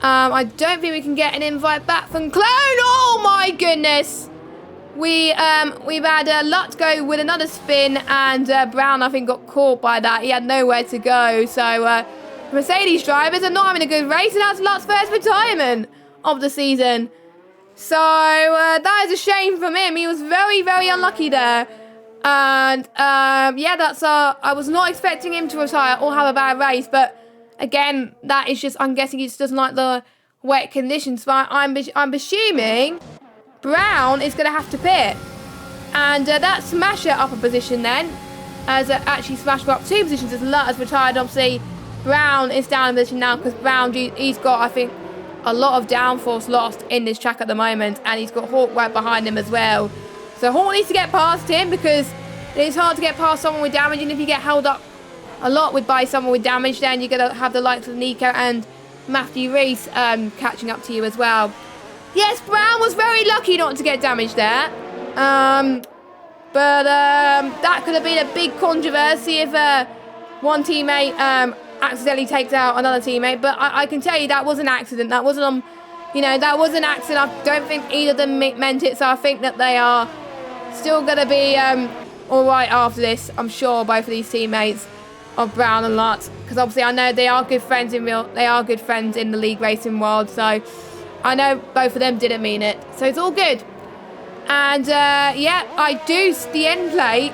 I don't think we can get an invite back from Clone. Oh my goodness! We've had Lutgo with another spin, and Brown, I think, got caught by that. He had nowhere to go. So Mercedes drivers are not having a good race, and that's Lut's first retirement of the season. So that is a shame from him. He was very, very unlucky there. And yeah, I was not expecting him to retire or have a bad race. But again, that is just, I'm guessing he just doesn't like the wet conditions. But I'm assuming Brown is going to have to pit. And that Smasher up a position then. As actually Smasher up 2 positions as Lut has retired. Obviously, Brown is down in position now because Brown, he's got, I think, a lot of downforce lost in this track at the moment. And he's got Hawk right behind him as well. So Hawk needs to get past him, because it's hard to get past someone with damage. And if you get held up a lot by someone with damage, then you're going to have the likes of Nico and Matthew Reese catching up to you as well. Yes, Brown was very lucky not to get damaged there. But that could have been a big controversy if one teammate accidentally takes out another teammate. But I can tell you that was an accident. That wasn't that was an accident. I don't think either of them meant it. So I think that they are still going to be all right after this. I'm sure both of these teammates of Brown and Lutz, because obviously I know they are good friends in the league racing world. So I know both of them didn't mean it. So it's all good. And yeah, the end plate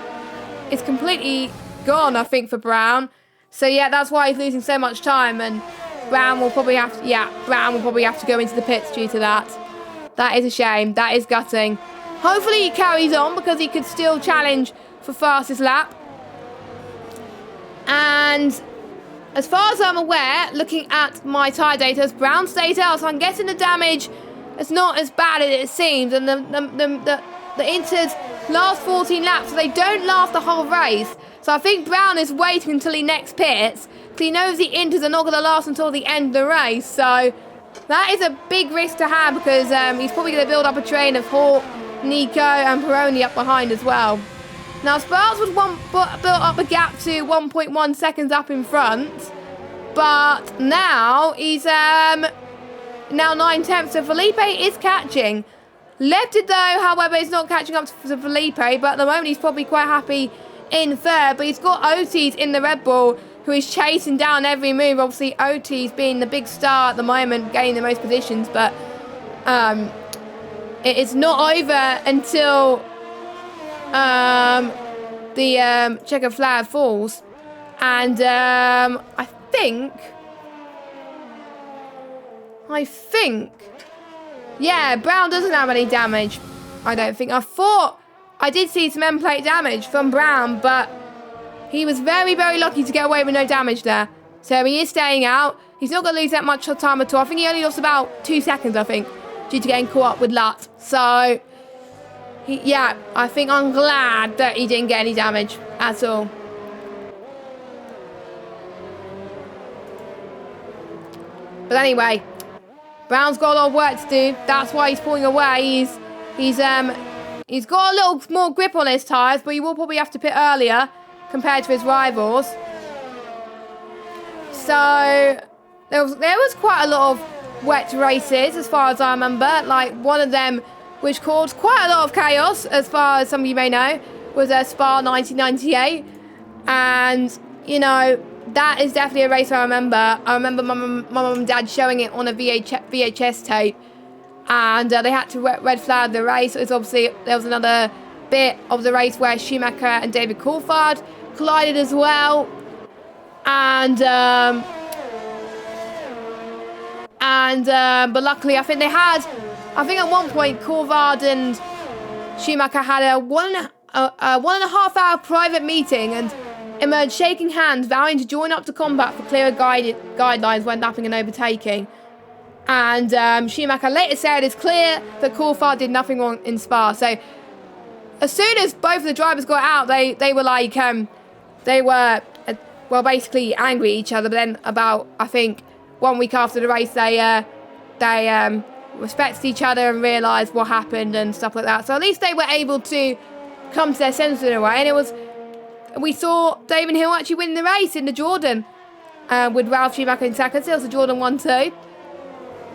is completely gone, I think, for Brown. So yeah, that's why he's losing so much time, and Brown will probably have to go into the pits due to that. That is a shame. That is gutting. Hopefully he carries on, because he could still challenge for fastest lap. And as far as I'm aware, looking at my tyre data, as Brown's data, so I'm guessing the damage is not as bad as it seems. And the Inters last 14 laps, so they don't last the whole race. So I think Brown is waiting until he next pits, because he knows the Inters are not going to last until the end of the race. So that is a big risk to have, because he's probably going to build up a train of Hawk, Nico and Peroni up behind as well. Now, Sparks was built up a gap to 1.1 seconds up in front, but now he's now 9/10. So Felipe is catching. Lefted though, however, is not catching up to Felipe, but at the moment he's probably quite happy in third. But he's got Otis in the Red Bull, who is chasing down every move. Obviously, Otis being the big star at the moment, gaining the most positions, but it is not over until the checker flag falls. And I think, yeah, Brown doesn't have any damage, I don't think. I thought I did see some end plate damage from Brown, but he was very, very lucky to get away with no damage there. So he is staying out. He's not going to lose that much time at all. I think he only lost about 2 seconds, I think, due to getting caught up with Lut. So, yeah, I think I'm glad that he didn't get any damage at all. But anyway, Brown's got a lot of work to do. That's why he's pulling away. He's got a little more grip on his tyres, but he will probably have to pit earlier compared to his rivals. So there was quite a lot of wet races as far as I remember. Like one of them, which caused quite a lot of chaos, as far as some of you may know, was Spa 1998. And, you know, that is definitely a race I remember. I remember my mum and dad showing it on a VHS tape. And they had to red flag the race. It was obviously, there was another bit of the race where Schumacher and David Coulthard collided as well. And but luckily I think at one point Coulthard and Schumacher had a one and a half hour private meeting and emerged shaking hands, vowing to join up to combat for clearer guidelines when lapping and overtaking. And Schumacher later said it's clear that Coulthard did nothing wrong in Spa. So as soon as both of the drivers got out, they were like well, basically angry at each other. But then about, I think, 1 week after the race, they respected each other and realised what happened and stuff like that. So at least they were able to come to their senses in a way. And we saw Damon Hill actually win the race in the Jordan with Ralph Schumacher in second. So it was the Jordan 1-2.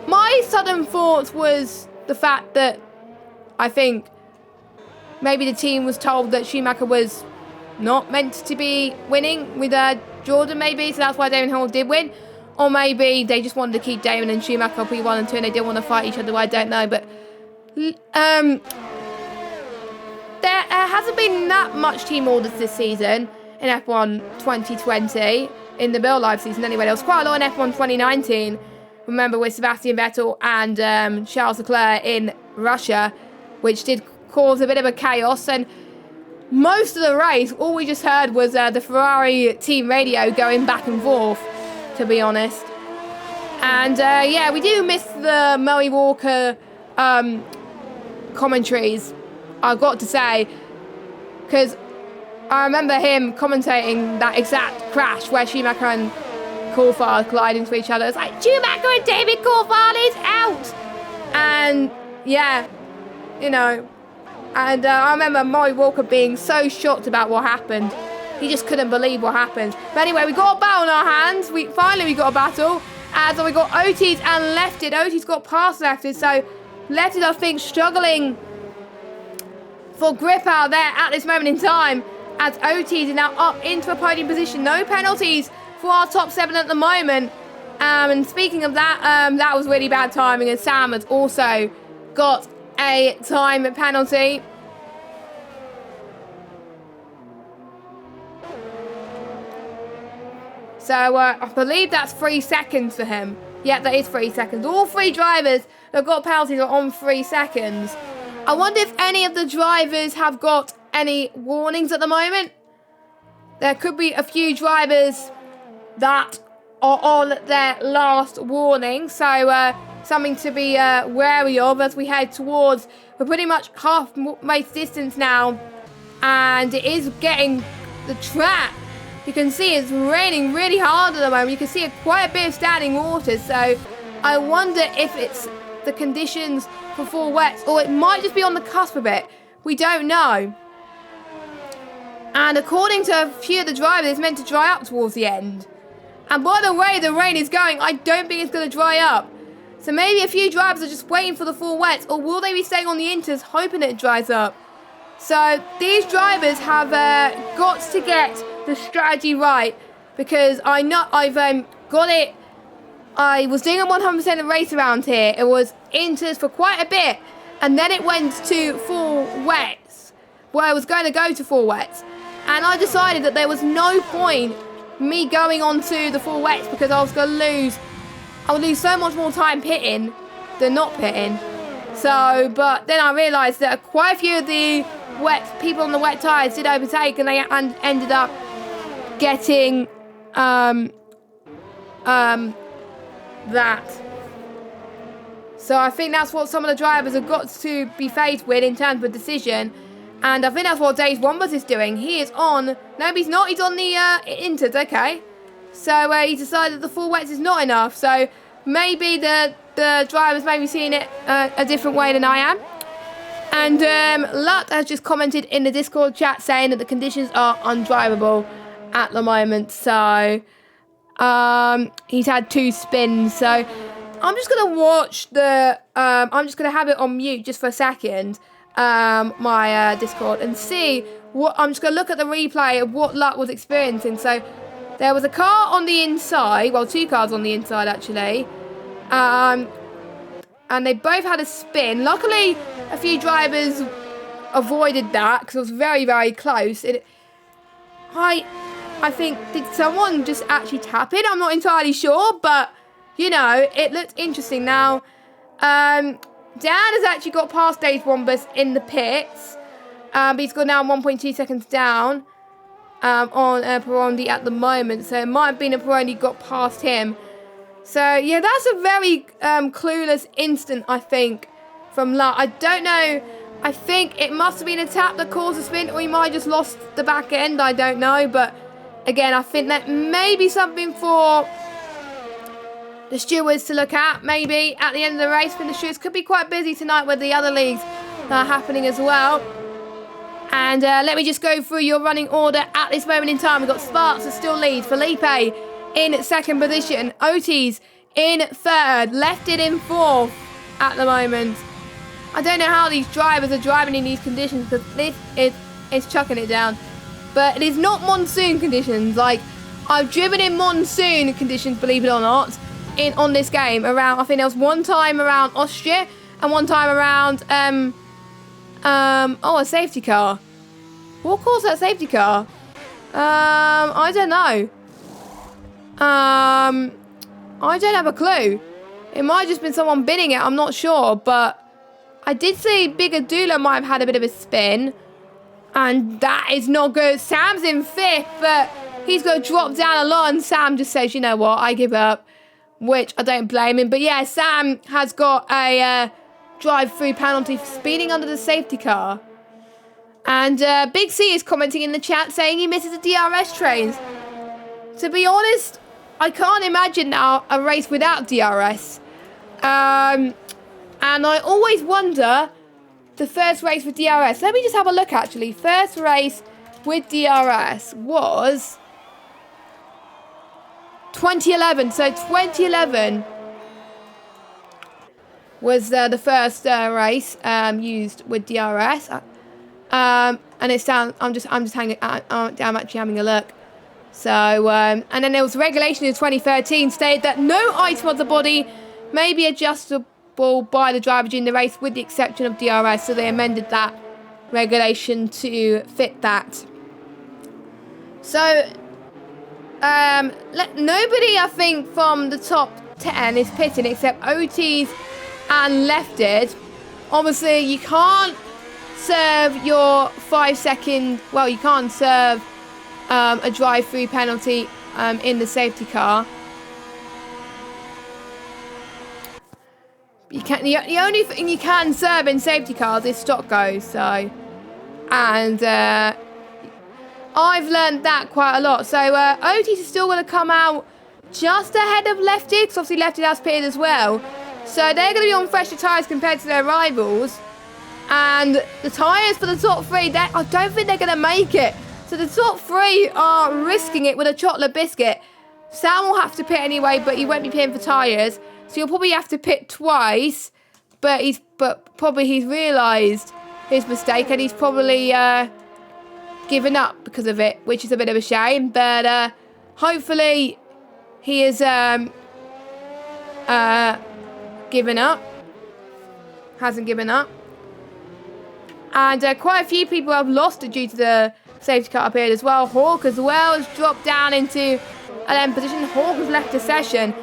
My sudden thoughts was the fact that I think maybe the team was told that Schumacher was not meant to be winning with Jordan, maybe, so that's why Damon Hill did win. Or maybe they just wanted to keep Damon and Schumacher P1 and 2 and they didn't want to fight each other. I don't know, but there hasn't been that much team orders this season in F1 2020, in the Bill Live season anyway. There was quite a lot in F1 2019, remember, with Sebastian Vettel and Charles Leclerc in Russia, which did cause a bit of a chaos. And most of the race, all we just heard was the Ferrari team radio going back and forth, to be honest. And yeah, we do miss the Murray Walker commentaries, I've got to say, because I remember him commentating that exact crash where Schumacher and Coulthard collided into each other. It's like, Schumacher and David Coulthard is out! And yeah, you know, and I remember Murray Walker being so shocked about what happened. He just couldn't believe what happened. But anyway, we got a battle in our hands. Finally we got a battle. And so we got Otis and Lefted. Otis got past Lefted. So Lefted, I think, struggling for grip out there at this moment in time. As Otis is now up into a podium position. No penalties for our top 7 at the moment. And speaking of that, that was really bad timing. And Sam has also got a time penalty. So I believe that's 3 seconds for him. Yeah, that is 3 seconds. All 3 drivers that got penalties are on 3 seconds. I wonder if any of the drivers have got any warnings at the moment. There could be a few drivers that are on their last warning. So something to be wary of as we head towards, we're pretty much half-way distance now. And it is getting the track. You can see it's raining really hard at the moment. You can see quite a bit of standing water. So I wonder if it's the conditions for full wet, or it might just be on the cusp of it. We don't know. And according to a few of the drivers, it's meant to dry up towards the end. And by the way the rain is going, I don't think it's going to dry up. So maybe a few drivers are just waiting for the full wets, or will they be staying on the inters hoping it dries up? So these drivers have got to get the strategy right, because I know I've got it. I was doing a 100% of race around here. It was inters for quite a bit, and then it went to full wets, where I was going to go to full wets. And I decided that there was no point me going on to the full wets, because I was going to lose. I would lose so much more time pitting than not pitting. So, but then I realised that quite a few of the people on the wet tyres did overtake, and they ended up getting that. So I think that's what some of the drivers have got to be faced with in terms of a decision. And I think that's what Dave Wombers is doing. He is on... No, he's not. He's on the inters. Okay. So he decided the full wets is not enough. So maybe the drivers may be seeing it a different way than I am. And Lut has just commented in the Discord chat saying that the conditions are undrivable at the moment. So he's had 2 spins. So I'm just going to watch the... I'm just going to have it on mute just for a second. My Discord, and see what... I'm just going to look at the replay of what Lut was experiencing. So there was a car on the inside, well, 2 cars on the inside actually, and they both had a spin. Luckily a few drivers avoided that because it was very, very close. I think, did someone just actually tap it? I'm not entirely sure, but you know, it looked interesting. Now Dan has actually got past Dave Wombus in the pits. But he's got now 1.2 seconds down on Perondi at the moment. So it might have been a Perondi got past him. So, yeah, that's a very clueless instant, I think, from Lut. I don't know. I think it must have been a tap that caused a spin, or he might have just lost the back end. I don't know. But, again, I think that may be something for the stewards to look at, maybe, at the end of the race. But the stewards could be quite busy tonight with the other leagues that are happening as well. And let me just go through your running order at this moment in time. We've got Sparks that still leads. Felipe in second position. Otis in third. Lefted in fourth at the moment. I don't know how these drivers are driving in these conditions, because this is chucking it down. But it is not monsoon conditions. Like, I've driven in monsoon conditions, believe it or not, on this game. Around, I think there was one time around Austria and one time around a safety car. What caused that safety car? I don't know. I don't have a clue. It might have just been someone bidding it, I'm not sure, but I did see Bigger Dula might have had a bit of a spin, and that is not good. Sam's in fifth, but he's going to drop down a lot, and Sam just says, you know what, I give up, which I don't blame him. But yeah, Sam has got a drive-through penalty for speeding under the safety car. And Big C is commenting in the chat saying he misses the DRS trains. To be honest, I can't imagine now a race without DRS. And I always wonder the first race with DRS. Let me just have a look actually. First race with DRS was 2011. So 2011 was the first race used with DRS. And it's down. I'm actually having a look. So and then there was regulation in 2013 stated that no item of the body may be adjustable by the driver during the race, with the exception of DRS. So they amended that regulation to fit that. So nobody, I think, from the top 10 is pitting except Otis and Lefted. Obviously, you can't serve your 5 second. Well, you can't serve a drive-through penalty in the safety car. You can. The only thing you can serve in safety cars is stock go. So, and I've learned that quite a lot. So Otis is still going to come out just ahead of Lefted, because obviously Lefted has pitted as well. So they're going to be on fresher tyres compared to their rivals. And the tyres for the top three, I don't think they're going to make it So the top 3 are risking it with a chocolate biscuit. Sam will have to pit anyway, but he won't be pitting for tyres. So he'll probably have to pit twice. But probably he's realised his mistake and he's probably given up because of it, which is a bit of a shame. But hopefully he has given up. Hasn't given up. And quite a few people have lost it due to the safety car period as well. Hawk as well has dropped down into an 11th position. Hawk has left the session.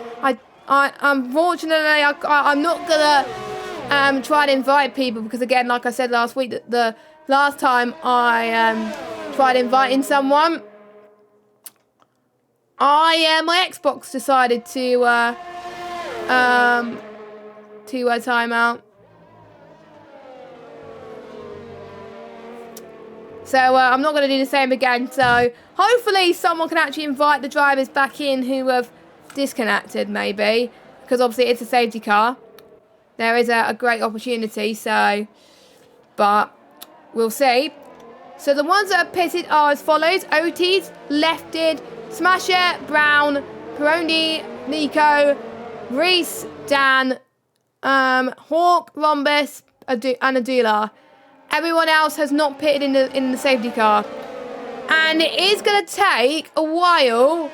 Unfortunately, I'm not gonna try and invite people because, again, like I said last week, the last time I tried inviting someone, my Xbox decided to time out. So I'm not going to do the same again. So hopefully someone can actually invite the drivers back in who have disconnected, maybe, because obviously it's a safety car. There is a great opportunity. So, but we'll see. So the ones that are pitted are as follows: Otis, Lefted, Smasher, Brown, Peroni, Nico, Reese, Dan, Hawk, Rhombus, and Adula. Everyone else has not pitted in the safety car. And it is going to take a while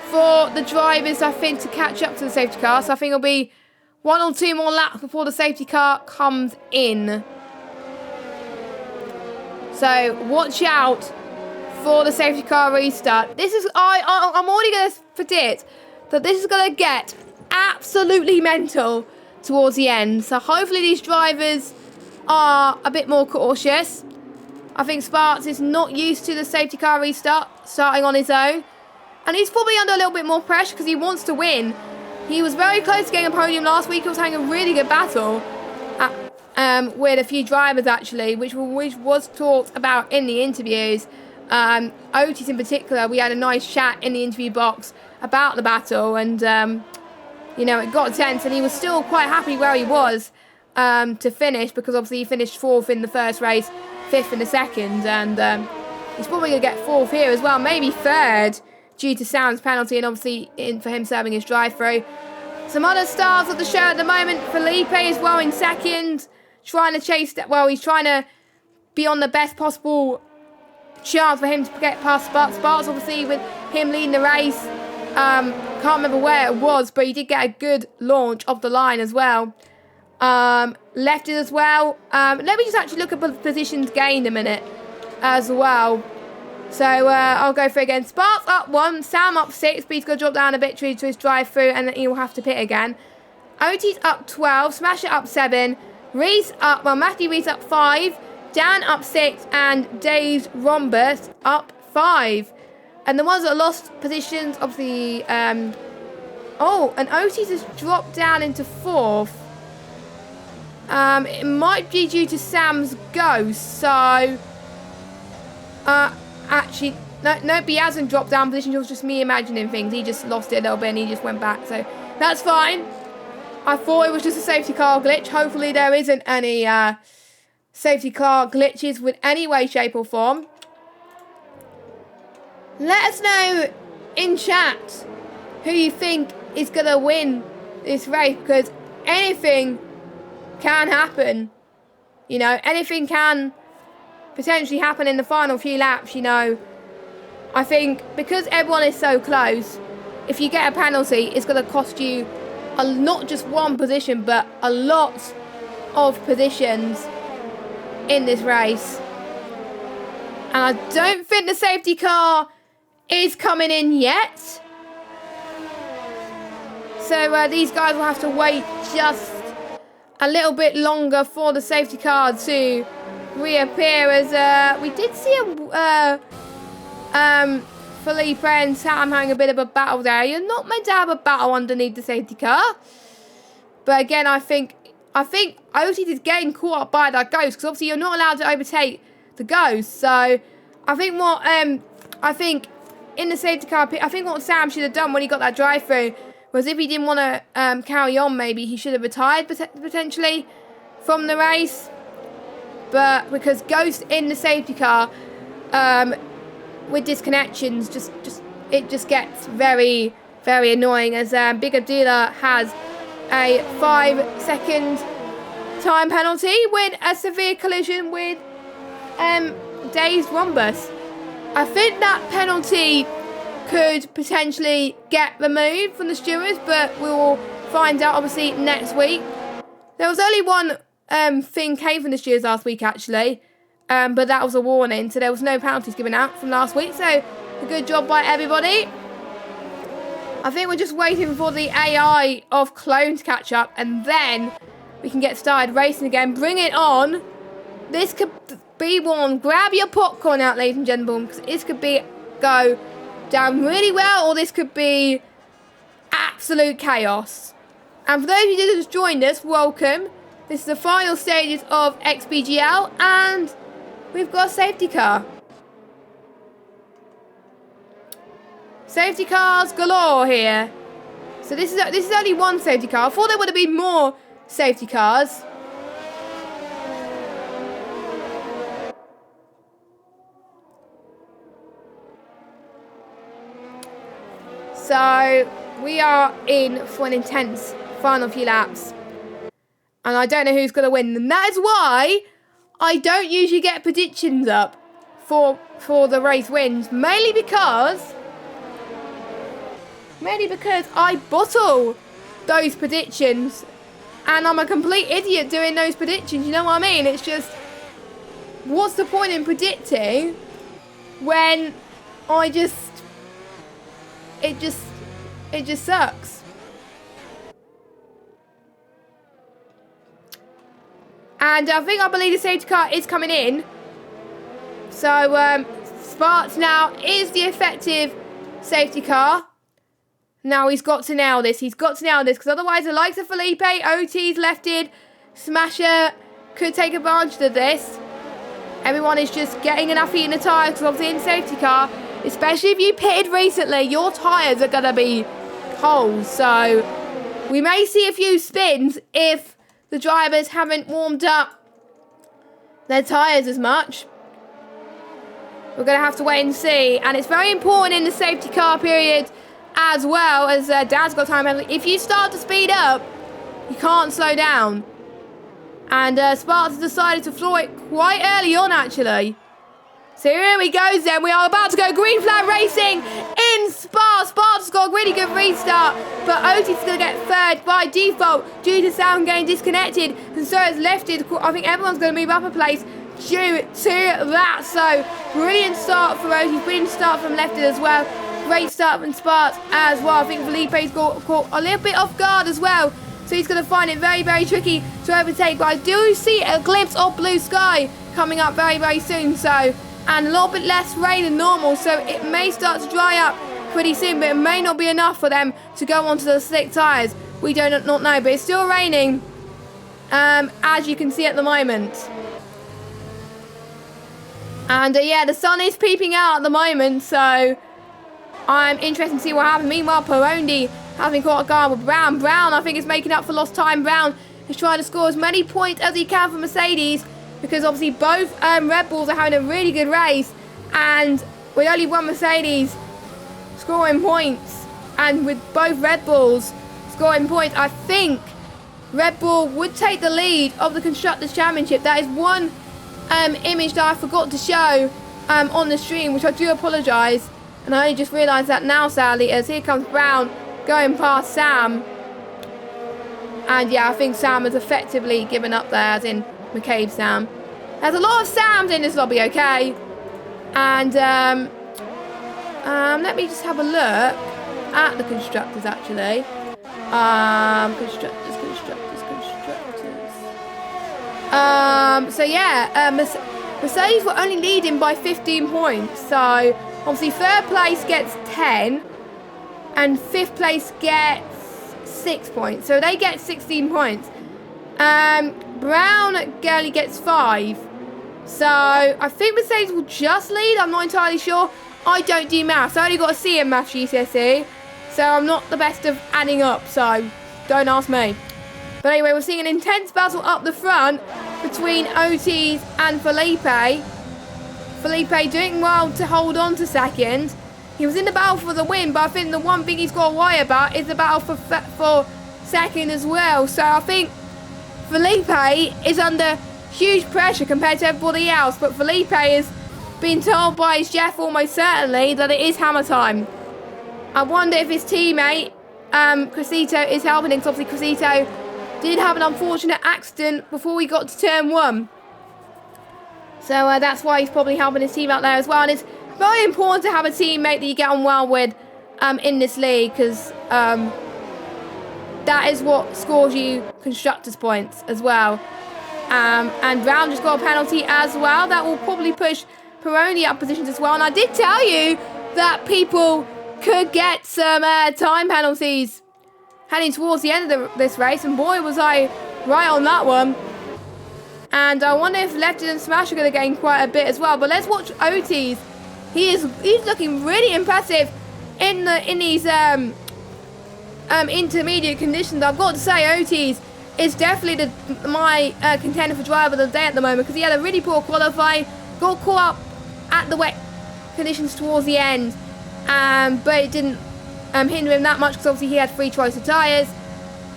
for the drivers, I think, to catch up to the safety car. So I think it'll be 1 or 2 more laps before the safety car comes in. So watch out for the safety car restart. This is I'm already going to predict that this is going to get absolutely mental towards the end. So hopefully these drivers are a bit more cautious. I think Sparks is not used to the safety car restart, starting on his own. And he's probably under a little bit more pressure because he wants to win. He was very close to getting a podium last week. He was having a really good battle with a few drivers, actually, which was talked about in the interviews. Otis in particular, we had a nice chat in the interview box about the battle. And, you know, it got tense. And he was still quite happy where he was to finish, because obviously he finished 4th in the first race, 5th in the second, and he's probably going to get 4th here as well, maybe 3rd, due to Sam's penalty and obviously for him serving his drive-through. Some other stars of the show at the moment: Felipe as well in 2nd, trying to chase that. Well, he's trying to be on the best possible chance for him to get past Sparks, obviously, with him leading the race. Can't remember where it was, but he did get a good launch off the line as well. Left it as well. Let me just actually look at the positions gained a minute as well. So I'll go through again. Sparks up 1, Sam up 6, but he's going to drop down a bit due to his drive-through, and then he will have to pit again. Otis up 12, Smasher up 7, Matthew Reese up 5, Dan up 6, and Dave's Rhombus up 5. And the ones that lost positions, obviously, and Otis has dropped down into 4th. It might be due to Sam's ghost, so actually, no, he hasn't dropped down position. It was just me imagining things. He just lost it a little bit and he just went back, so that's fine. I thought it was just a safety car glitch. Hopefully there isn't any safety car glitches with any way, shape or form. Let us know in chat who you think is going to win this race, because anything can happen. You know, anything can potentially happen in the final few laps, you know. I think because everyone is so close, if you get a penalty, it's going to cost you not just 1 position, but a lot of positions in this race. And I don't think the safety car is coming in yet. So these guys will have to wait just a little bit longer for the safety car to reappear, as we did see Felipe and Sam having a bit of a battle there. You're not meant to have a battle underneath the safety car. But again, I think Otis is getting caught up by that ghost, because obviously you're not allowed to overtake the ghost. So I think in the safety car, I think what Sam should have done when he got that drive-through was, if he didn't want to carry on, maybe he should have retired potentially from the race. But because Ghost in the safety car with disconnections, it just gets very, very annoying, as Big Abdullah has a 5-second time penalty with a severe collision with Dazed Rhombus. I think that penalty could potentially get removed from the stewards, but we'll find out obviously next week. There was only one thing came from the stewards last week actually, but that was a warning, so there was no penalties given out from last week, so a good job by everybody. I think we're just waiting for the AI of Clone to catch up, and then we can get started racing again. Bring it on. This could be one. Grab your popcorn out, ladies and gentlemen, because this could go down really well, or this could be absolute chaos. And for those of you that just joined us, welcome. This is the final stages of XBGL, and we've got a safety car. Safety cars galore here. So this is only one safety car. I thought there would have been more safety cars. So we are in for an intense final few laps. And I don't know who's going to win. And that is why I don't usually get predictions up for the race wins. Mainly because I bottle those predictions. And I'm a complete idiot doing those predictions. You know what I mean? It's just, what's the point in predicting when it just sucks. And I believe the safety car is coming in. So Sparks now is the effective safety car. Now he's got to nail this. Because otherwise the likes of Felipe, OT's lefted, Smasher could take advantage of this. Everyone is just getting enough heat in the tyres, because obviously in safety car, especially if you pitted recently, your tyres are going to be cold. So we may see a few spins if the drivers haven't warmed up their tyres as much. We're going to have to wait and see. And it's very important in the safety car period as well, as Dad's got time penalty. If you start to speed up, you can't slow down. And Sparks has decided to floor it quite early on, actually. So here we go then. We are about to go green flag racing in Spa. Sparks got a really good restart, but Otis is going to get third by default due to sound getting disconnected. And so it's lefted. I think everyone's going to move up a place due to that. So brilliant start for Otis. Brilliant start from lefted as well. Great start from Sparks as well. I think Felipe's got caught a little bit off guard as well. So he's going to find it very, very tricky to overtake. But I do see a glimpse of blue sky coming up very, very soon. So, and a little bit less rain than normal. So it may start to dry up pretty soon. But it may not be enough for them to go onto the slick tyres. We do not know. But it's still raining, as you can see at the moment. And yeah, the sun is peeping out at the moment. So I'm interested to see what happens. Meanwhile, Perondi having caught a guard with Brown. Brown, I think, is making up for lost time. Brown is trying to score as many points as he can for Mercedes, because obviously both Red Bulls are having a really good race, and with only one Mercedes scoring points, and with both Red Bulls scoring points, I think Red Bull would take the lead of the Constructors' Championship. That is one image that I forgot to show on the stream, which I do apologise. And I only just realised that now, sadly, as here comes Brown going past Sam. And yeah, I think Sam has effectively given up there, as in McCabe Sam. There's a lot of Sams in this lobby, okay? And let me just have a look at the Constructors, actually. Constructors. So yeah, Mercedes were only leading by 15 points. So obviously third place gets 10 and fifth place gets 6 points. So they get 16 points. Brown only gets 5. So I think Mercedes will just lead. I'm not entirely sure. I don't do maths. I only got a C in maths GCSE. So I'm not the best of adding up. So don't ask me. But anyway, we're seeing an intense battle up the front between Otis and Felipe. Felipe doing well to hold on to second. He was in the battle for the win, but I think the one thing he's got to worry about is the battle for second as well. So I think Felipe is under huge pressure compared to everybody else, but Felipe is being told by his chef almost certainly that it is hammer time. I wonder if his teammate, Crescito, is helping him, because obviously Crescito did have an unfortunate accident before we got to turn 1. So that's why he's probably helping his team out there as well. And it's very important to have a teammate that you get on well with in this league, because that is what scores you constructors points as well. And Brown just got a penalty as well. That will probably push Peroni up positions as well. And I did tell you that people could get some time penalties heading towards the end of this race. And boy, was I right on that one. And I wonder if Lefted and Smash are going to gain quite a bit as well. But let's watch Otis. He's looking really impressive in these intermediate conditions. I've got to say, Otis is definitely my contender for driver of the day at the moment, because he had a really poor qualifying, got caught up at the wet conditions towards the end, but it didn't hinder him that much, because obviously he had 3 choice of tyres,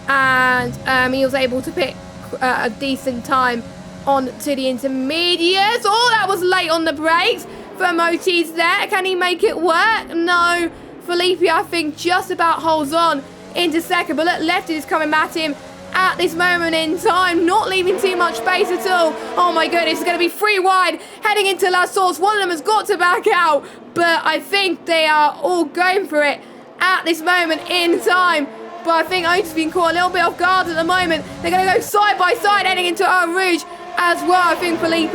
and he was able to pick a decent time on to the intermediates. Oh, that was late on the brakes from Otis there. Can he make it work? No. Felipe, I think, just about holds on into second, but look, Lefty is coming at him at this moment in time, not leaving too much space at all. Oh my goodness, it's going to be 3 wide heading into La Source. One of them has got to back out, but I think they are all going for it at this moment in time. But I think Otis has been caught a little bit off guard at the moment. They're going to go side by side heading into Eau Rouge as well. I think Felipe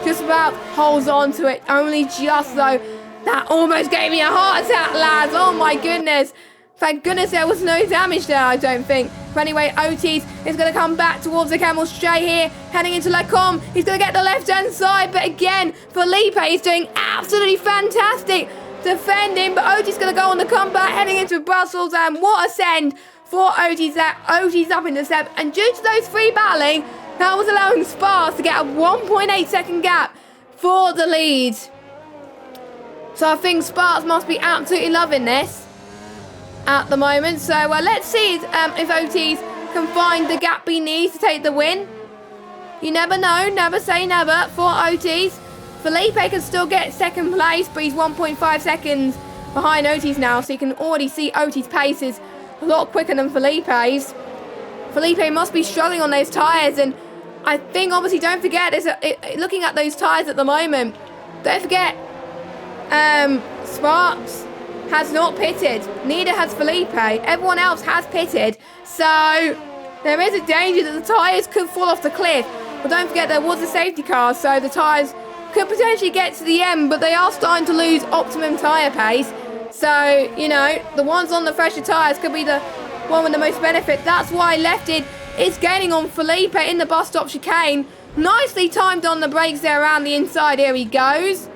just about holds on to it, only just though. That almost gave me a heart attack, lads. Oh my goodness. Thank goodness there was no damage there, I don't think. But anyway, Otis is going to come back towards the Camel straight here, heading into Lacombe. He's going to get the left-hand side, but again, Felipe is doing absolutely fantastic defending. But Otis is going to go on the comeback, heading into Brussels, and what a send for Otis there. Otis up in the 7th, and due to those 3 battling, that was allowing Sparks to get a 1.8 second gap for the lead. So I think Sparks must be absolutely loving this at the moment. So let's see if Otis can find the gap he needs to take the win. You never know, never say never for Otis. Felipe can still get second place, but he's 1.5 seconds behind Otis now, so you can already see Otis' pace is a lot quicker than Felipe's. Felipe must be struggling on those tyres, and I think obviously don't forget, looking at those tyres at the moment, don't forget Sparks has not pitted. Neither has Felipe. Everyone else has pitted. So there is a danger that the tyres could fall off the cliff. But don't forget there was a safety car, so the tyres could potentially get to the end, but they are starting to lose optimum tyre pace. So, you know, the ones on the fresher tyres could be the one with the most benefit. That's why Lefted is gaining on Felipe in the bus stop chicane. Nicely timed on the brakes there around the inside. Here he goes.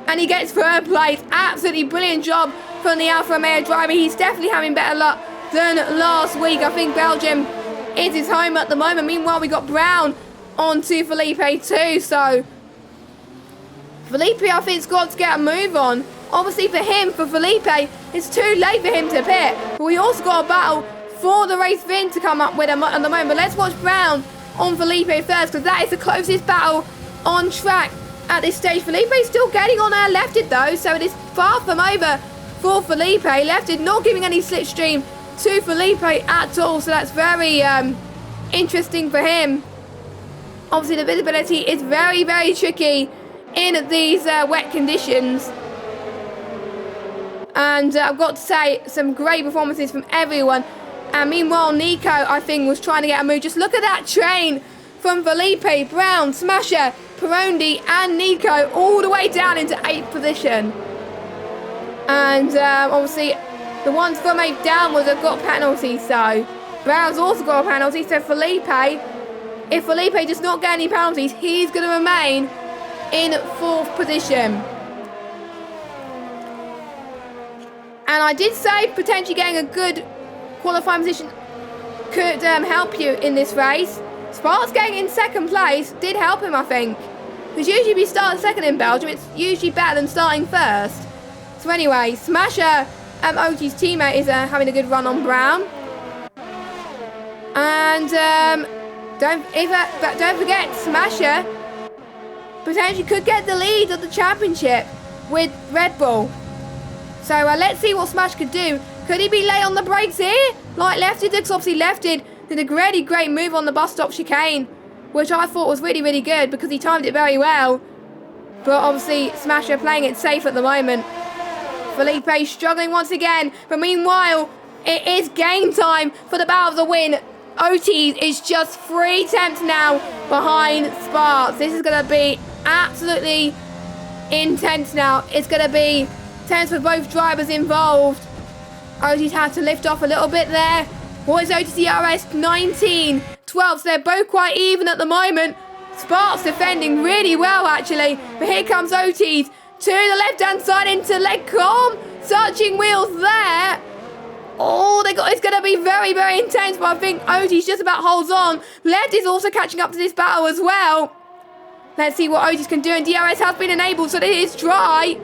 And he gets 3rd place. Absolutely brilliant job from the Alfa Romeo driver. He's definitely having better luck than last week. I think Belgium is his home at the moment. Meanwhile, we got Brown on to Felipe too. So Felipe, I think, has got to get a move on. Obviously for him, for Felipe, it's too late for him to pit. But we also got a battle for the race VIN to come up with him at the moment. But let's watch Brown on Felipe first, because that is the closest battle on track at this stage. Felipe is still getting on Lefted though, so it is far from over for Felipe. Lefted not giving any slipstream to Felipe at all, so that's very interesting for him. Obviously the visibility is very, very tricky in these wet conditions. And I've got to say, some great performances from everyone. And meanwhile, Nico, I think, was trying to get a move. Just look at that train from Felipe, Brown, Smasher, Perondi and Nico all the way down into 8th position. And obviously the ones from 8th downwards have got penalties, so Brown's also got a penalty. So Felipe, if Felipe does not get any penalties, he's going to remain in 4th position. And I did say potentially getting a good qualifying position could help you in this race. Sparks getting in 2nd place did help him, I think. Because usually if you start second in Belgium, it's usually better than starting first. So anyway, Smasher, OT's teammate, is having a good run on Brown. And don't forget, Smasher potentially could get the lead of the championship with Red Bull. So let's see what Smash could do. Could he be late on the brakes here? Like Lefty did, because obviously Lefty did a really great move on the bus stop chicane, which I thought was really, really good because he timed it very well. But obviously Smasher playing it safe at the moment. Felipe struggling once again, but meanwhile it is game time for the battle of the win. OT is just 3 tenths now behind Sparks. This is going to be absolutely intense now. It's going to be tense for both drivers involved. OT's had to lift off a little bit there. What is OT's DRS? 19, 12. So they're both quite even at the moment. Sparks defending really well actually. But here comes OT's to the left-hand side into Legcom. Searching wheels there. Oh, it's going to be very, very intense, but I think OT's just about holds on. Led is also catching up to this battle as well. Let's see what OT's can do, and DRS has been enabled, so that it is dry.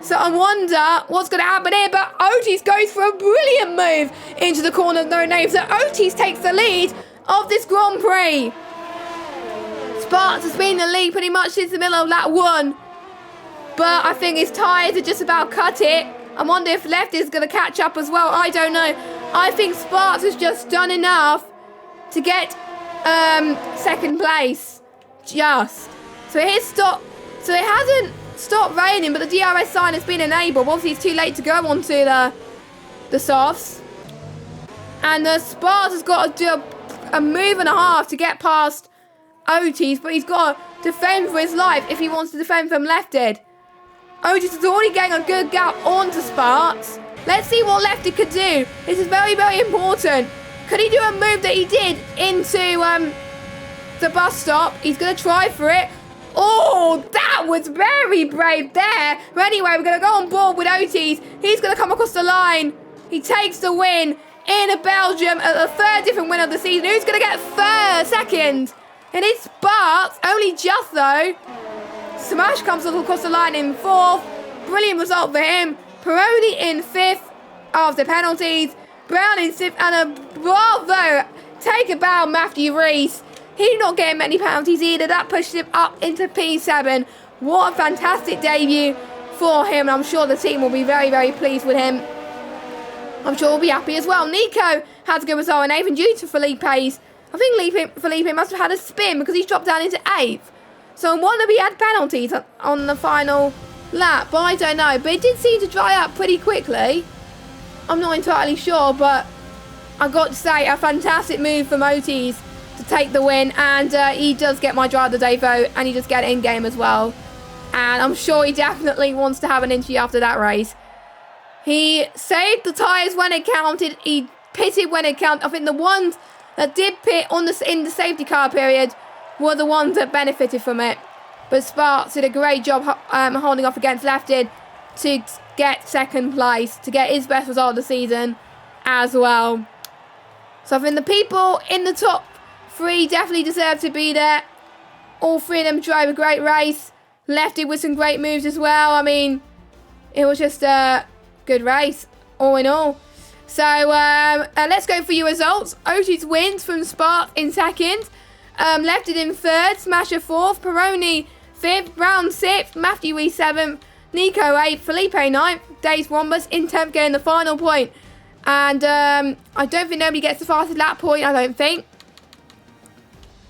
So I wonder what's going to happen here, but Otis goes for a brilliant move into the corner of no name. So Otis takes the lead of this Grand Prix. Sparks has been in the lead pretty much since the middle of lap 1. But I think his tyres are just about cut it. I wonder if Left is going to catch up as well. I don't know. I think Sparks has just done enough to get second place. Just. So it hasn't stopped raining, but the DRS sign has been enabled. Obviously, it's too late to go onto the softs. And the Sparks has got to do a move and a half to get past Otis, but he's got to defend for his life if he wants to defend from Lefted. Otis is already getting a good gap onto Sparks. Let's see what Lefted could do. This is very, very important. Could he do a move that he did into the bus stop? He's going to try for it. Oh, that was very brave there. But anyway, we're going to go on board with Otis. He's going to come across the line. He takes the win in Belgium at the third different win of the season. Who's going to get second? And it's Sparks. Only just though. Smash comes across the line in fourth. Brilliant result for him. Peroni in fifth after penalties. Brown in sixth. And a bravo take a bow, Matthew Reese. He's not getting many penalties either. That pushed him up into P7. What a fantastic debut for him. I'm sure the team will be very, very pleased with him. I'm sure we'll be happy as well. Nico has a good result in 8th, and due to Felipe's, I think Felipe must have had a spin because he's dropped down into 8th. So I wonder if he had penalties on the final lap, but I don't know. But it did seem to dry up pretty quickly. I'm not entirely sure, but I've got to say, a fantastic move from Otis to take the win. And he does get my Driver of the Day vote, and he does get it in-game as well. And I'm sure he definitely wants to have an interview after that race. He saved the tyres when it counted. He pitted when it counted. I think the ones that did pit in the safety car period were the ones that benefited from it. But Sparks did a great job holding off against Lefted to get second place, to get his best result of the season as well. So I think the people in the top 3 definitely deserve to be there. All 3 of them drove a great race. Lefted with some great moves as well. I mean, it was just a good race, all in all. So let's go for your results. Otis wins from Sparks in second. Lefted in third, Smasher 4th, Peroni 5th, Brown 6th, Matthew E 7th, Nico 8th, Felipe 9th, Dace Wombus in 10th getting the final point. And I don't think nobody gets the fastest lap point, I don't think.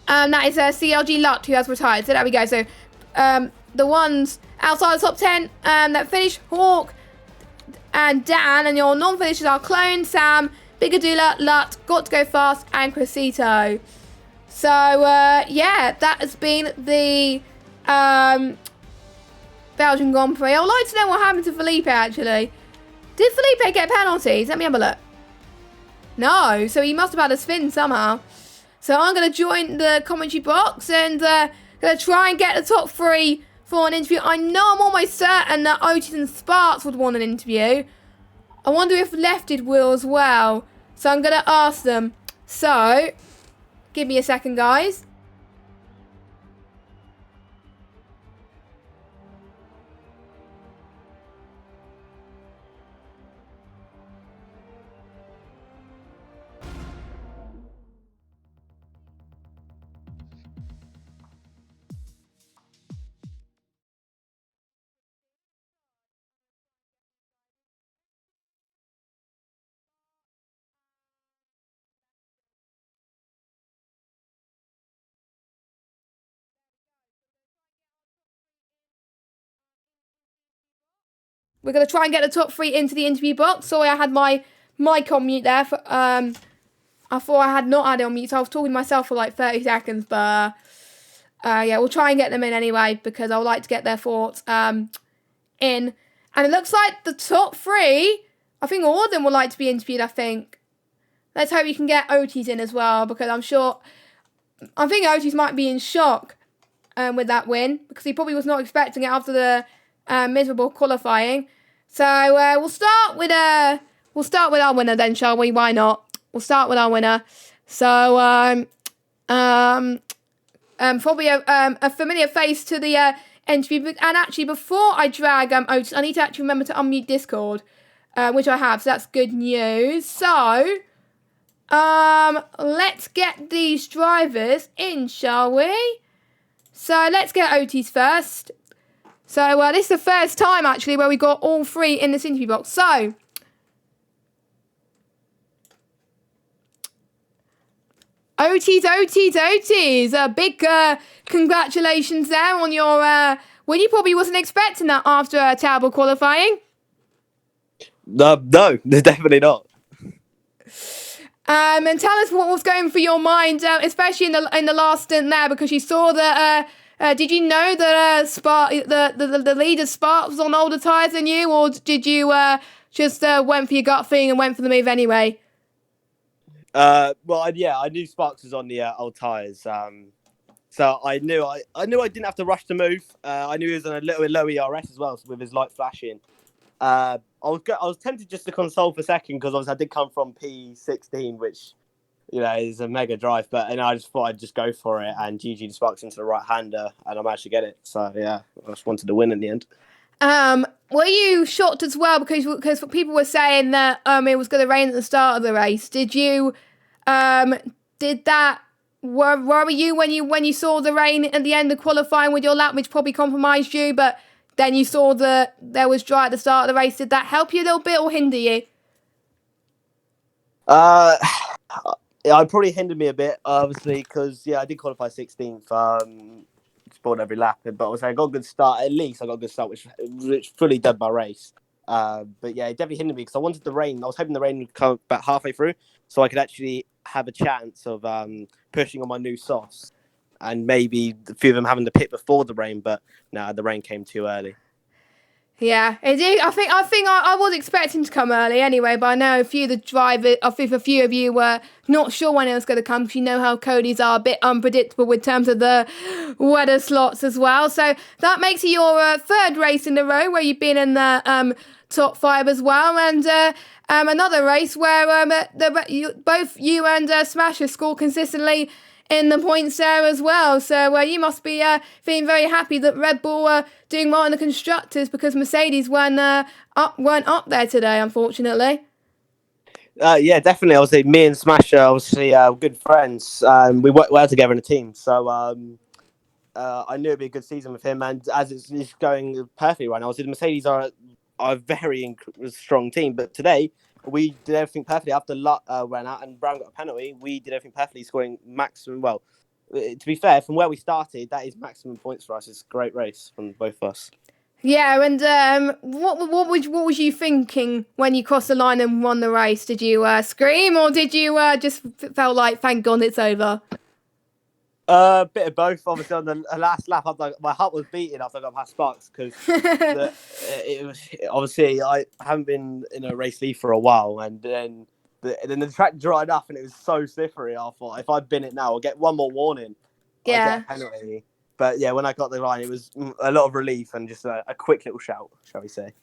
That is CLG Lutt who has retired. So there we go. So the ones outside the top 10 that finish, Hawk and Dan, and your non-finishers are Clone, Sam, Bigadula, Lutt, Got to Go Fast, and Crescito. So, yeah, that has been the Belgian Grand Prix. I would like to know what happened to Felipe, actually. Did Felipe get penalties? Let me have a look. No, so he must have had a spin somehow. So I'm going to join the commentary box and going to try and get the top 3 for an interview. I know I'm almost certain that Otis and Sparks would want an interview. I wonder if Lefted will as well. So I'm going to ask them. So give me a second, guys. we're going to try and get the top 3 into the interview box. Sorry, I had my mic on mute there. I thought I had not had it on mute, so I was talking to myself for like 30 seconds. But yeah, we'll try and get them in anyway because I would like to get their thoughts in. And it looks like the top 3, I think all of them would like to be interviewed, I think. Let's hope you can get Otis in as well because I think Otis might be in shock with that win because he probably was not expecting it after the miserable qualifying. So we'll start with our winner then, shall we? Why not? We'll start with our winner. So probably a familiar face to the interview. And actually, before I drag Otis, I need to actually remember to unmute Discord, which I have. So that's good news. So let's get these drivers in, shall we? So let's get Otis first. So this is the first time actually where we got all 3 in this interview box. So Otis. A big congratulations there on your win. You probably wasn't expecting that after a terrible qualifying. No, definitely not. And tell us what was going through your mind, especially in the last stint there, because you saw that. Did you know that the leader Sparks was on older tyres than you, or did you just went for your gut feeling and went for the move anyway? Well, I knew Sparks was on the old tyres. So I knew I didn't have to rush to move. I knew he was on a little bit low ERS as well, with his light flashing. I was tempted just to console for a second because obviously I did come from P16, which is a mega drive, but I just thought I'd just go for it and GG Sparks into the right hander, and I managed to get it. So yeah, I just wanted to win in the end. Were you shocked as well because people were saying that it was going to rain at the start of the race? Did you did that worry you when you saw the rain at the end of qualifying with your lap, which probably compromised you, but then you saw that there was dry at the start of the race? Did that help you a little bit or hinder you? It probably hindered me a bit, obviously, because I did qualify 16th. Spoiled every lap, but I got a good start. At least I got a good start, which fully did my race. But yeah, it definitely hindered me because I wanted the rain. I was hoping the rain would come about halfway through, so I could actually have a chance of pushing on my new softs, and maybe a few of them having to pit before the rain. But no, the rain came too early. Yeah, it did. I think I was expecting to come early anyway, but I know a few of the drivers, I think a few of you were not sure when it was going to come because you know how Cody's are a bit unpredictable in terms of the weather slots as well. So that makes it your 3rd race in a row where you've been in the top 5 as well, and another race where both you and Smasher score consistently in the points there as well. So you must be feeling very happy that Red Bull are doing well in the constructors because Mercedes weren't up there today, unfortunately. Yeah, definitely. Obviously, me and Smasher, obviously, good friends. We work well together in a team. So I knew it'd be a good season with him, and as it's going perfectly right now, obviously the Mercedes are a very strong team. But today we did everything perfectly. After Lutt ran out and Brown got a penalty, we did everything perfectly, scoring maximum. Well, to be fair, from where we started, that is maximum points for us. It's a great race from both of us. Yeah, and what was you thinking when you crossed the line and won the race? Did you scream or did you just felt like thank God it's over? A bit of both. Obviously, on the last lap, my heart was beating after I got past Sparks because it was obviously I haven't been in a race lead for a while, and then the track dried up and it was so slippery. I thought if I'd been it now, I'll get one more warning. Yeah. I'd get a penalty. But yeah, when I got the line, it was a lot of relief and just a quick little shout, shall we say?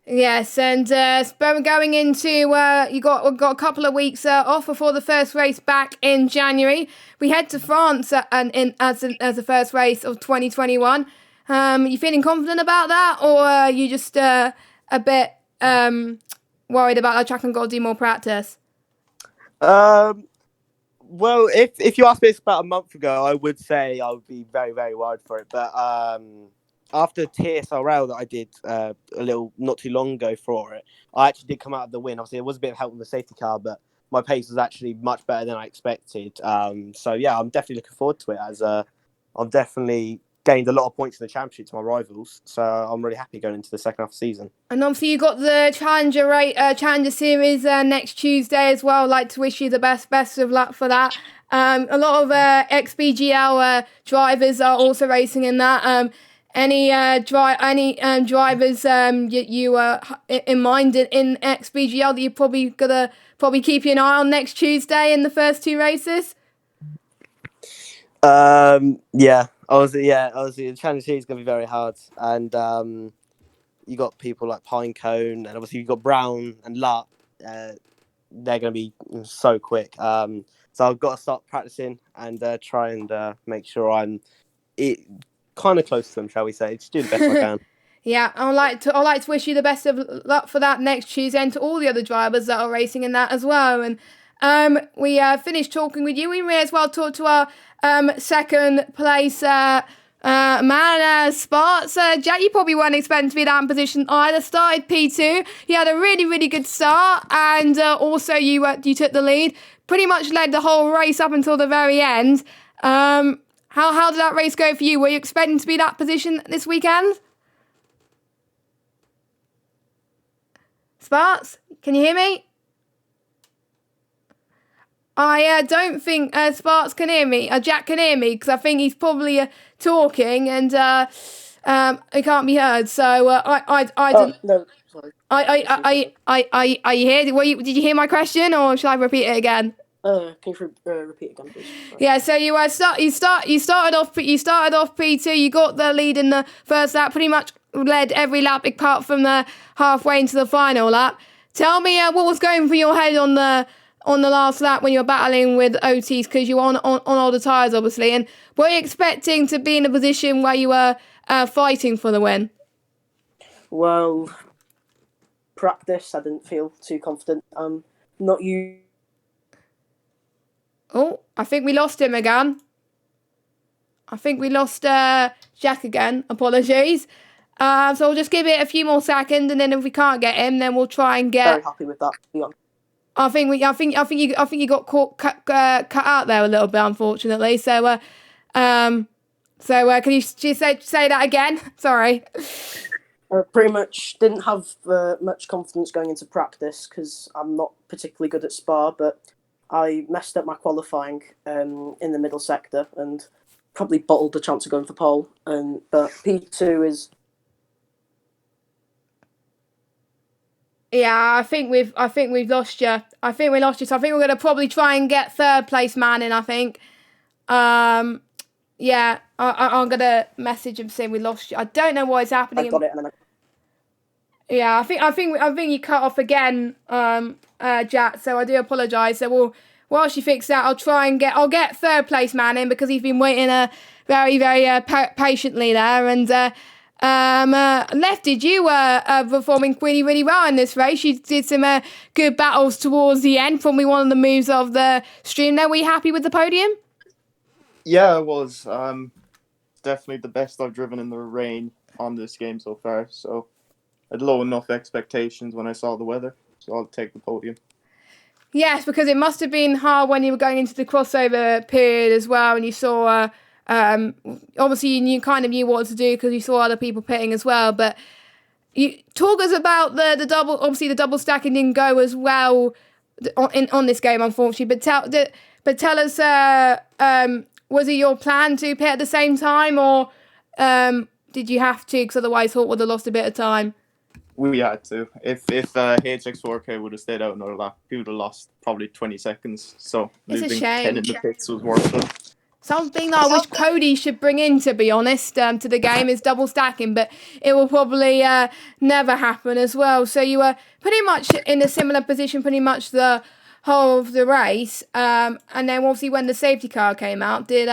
Yes, and going into you got a couple of weeks off before the first race back in January. We head to France as the first race of 2021. You feeling confident about that, or are you just a bit worried about the track and got to do more practice? Well, if you asked me this about a month ago, I would say I would be very, very worried for it. But after TSRL that I did a little not too long ago for it, I actually did come out of the win. Obviously, it was a bit of help with the safety car, but my pace was actually much better than I expected. So yeah, I'm definitely looking forward to it. As I'm definitely gained a lot of points in the championship to my rivals. So I'm really happy going into the second half of the season. And obviously you got the Challenger Series next Tuesday as well. I'd like to wish you the best of luck for that. A lot of XBGL drivers are also racing in that. Any drivers you in mind in XBGL that you're probably gonna keep an eye on next Tuesday in the first 2 races? Yeah, obviously, the Challenge Series is going to be very hard, and you got people like Pinecone, and obviously you got Brown and Lutt. They're going to be so quick. So I've got to start practicing and try and make sure I'm kind of close to them, shall we say? Just do the best I can. Yeah, I'd like to wish you the best of luck for that next Tuesday, and to all the other drivers that are racing in that as well. And we finished talking with you. We may as well talk to our second place man, Sparts. Jack, you probably weren't expecting to be that in position either. Started P2. You had a really good start, and also you took the lead. Pretty much led the whole race up until the very end. How did that race go for you? Were you expecting to be that position this weekend? Sparks, can you hear me? I don't think Sparks can hear me. Jack can hear me, because I think he's probably talking and he can't be heard. So I didn't. No, sorry. Are you here? Did you hear my question, or shall I repeat it again? Can you repeat again, please? Sorry. Yeah, so you started off P2. You got the lead in the first lap. Pretty much led every lap apart from the halfway into the final lap. Tell me what was going through your head on the last lap when you were battling with OTs, because you were on all the tyres, obviously. And were you expecting to be in a position where you were fighting for the win? Well, practice, I didn't feel too confident. Not you. Oh, I think we lost him again. I think we lost Jack again. Apologies. So we'll just give it a few more seconds, and then if we can't get him, then we'll try and get. Very happy with that, to be honest. I think you got cut out there a little bit, unfortunately. So can you just say that again? Sorry. Pretty much didn't have much confidence going into practice because I'm not particularly good at Spa, but I messed up my qualifying in the middle sector and probably bottled the chance of going for pole. But P2 is. Yeah, I think we've lost you. I think we lost you. So I think we're gonna probably try and get third place man in. I think. Yeah, I'm gonna message him saying we lost you. I don't know what is happening. I got it, and then Yeah, I think you cut off again, Jack. So I do apologise. So while she fixes that, I'll get third place man in, because he's been waiting very patiently there. And Lefted, you were performing really well in this race. You did some good battles towards the end. Probably one of the moves of the stream there. Were you happy with the podium? Yeah, I was. Definitely the best I've driven in the rain on this game so far. So I had low enough expectations when I saw the weather. So I'll take the podium. Yes, because it must have been hard when you were going into the crossover period as well, and you saw. Obviously, you kind of knew what to do because you saw other people pitting as well. But you talk us about the double. Obviously, the double stacking didn't go as well on this game, unfortunately. But tell us, was it your plan to pit at the same time, or did you have to? Because otherwise, Hawk would have lost a bit of time. We had to. If HX4K would have stayed out another lap, he would have lost probably 20 seconds. So It's losing a shame. 10 in the pits was worth it. Something that I wish Cody should bring in, to be honest, to the game is double stacking, but it will probably never happen as well. So you were pretty much in a similar position pretty much the whole of the race. And then obviously when the safety car came out, did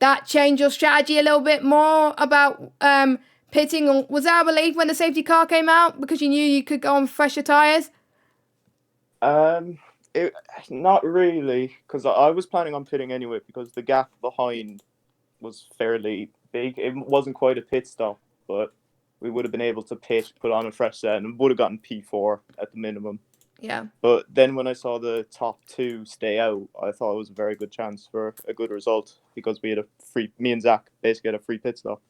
that change your strategy a little bit more about pitting? Or was that a relief when the safety car came out because you knew you could go on fresher tyres? Not really, because I was planning on pitting anyway because the gap behind was fairly big. It wasn't quite a pit stop, but we would have been able to pit, put on a fresh set, and would have gotten P4 at the minimum. Yeah. But then when I saw the top 2 stay out, I thought it was a very good chance for a good result because we had me and Zach basically had a free pit stop.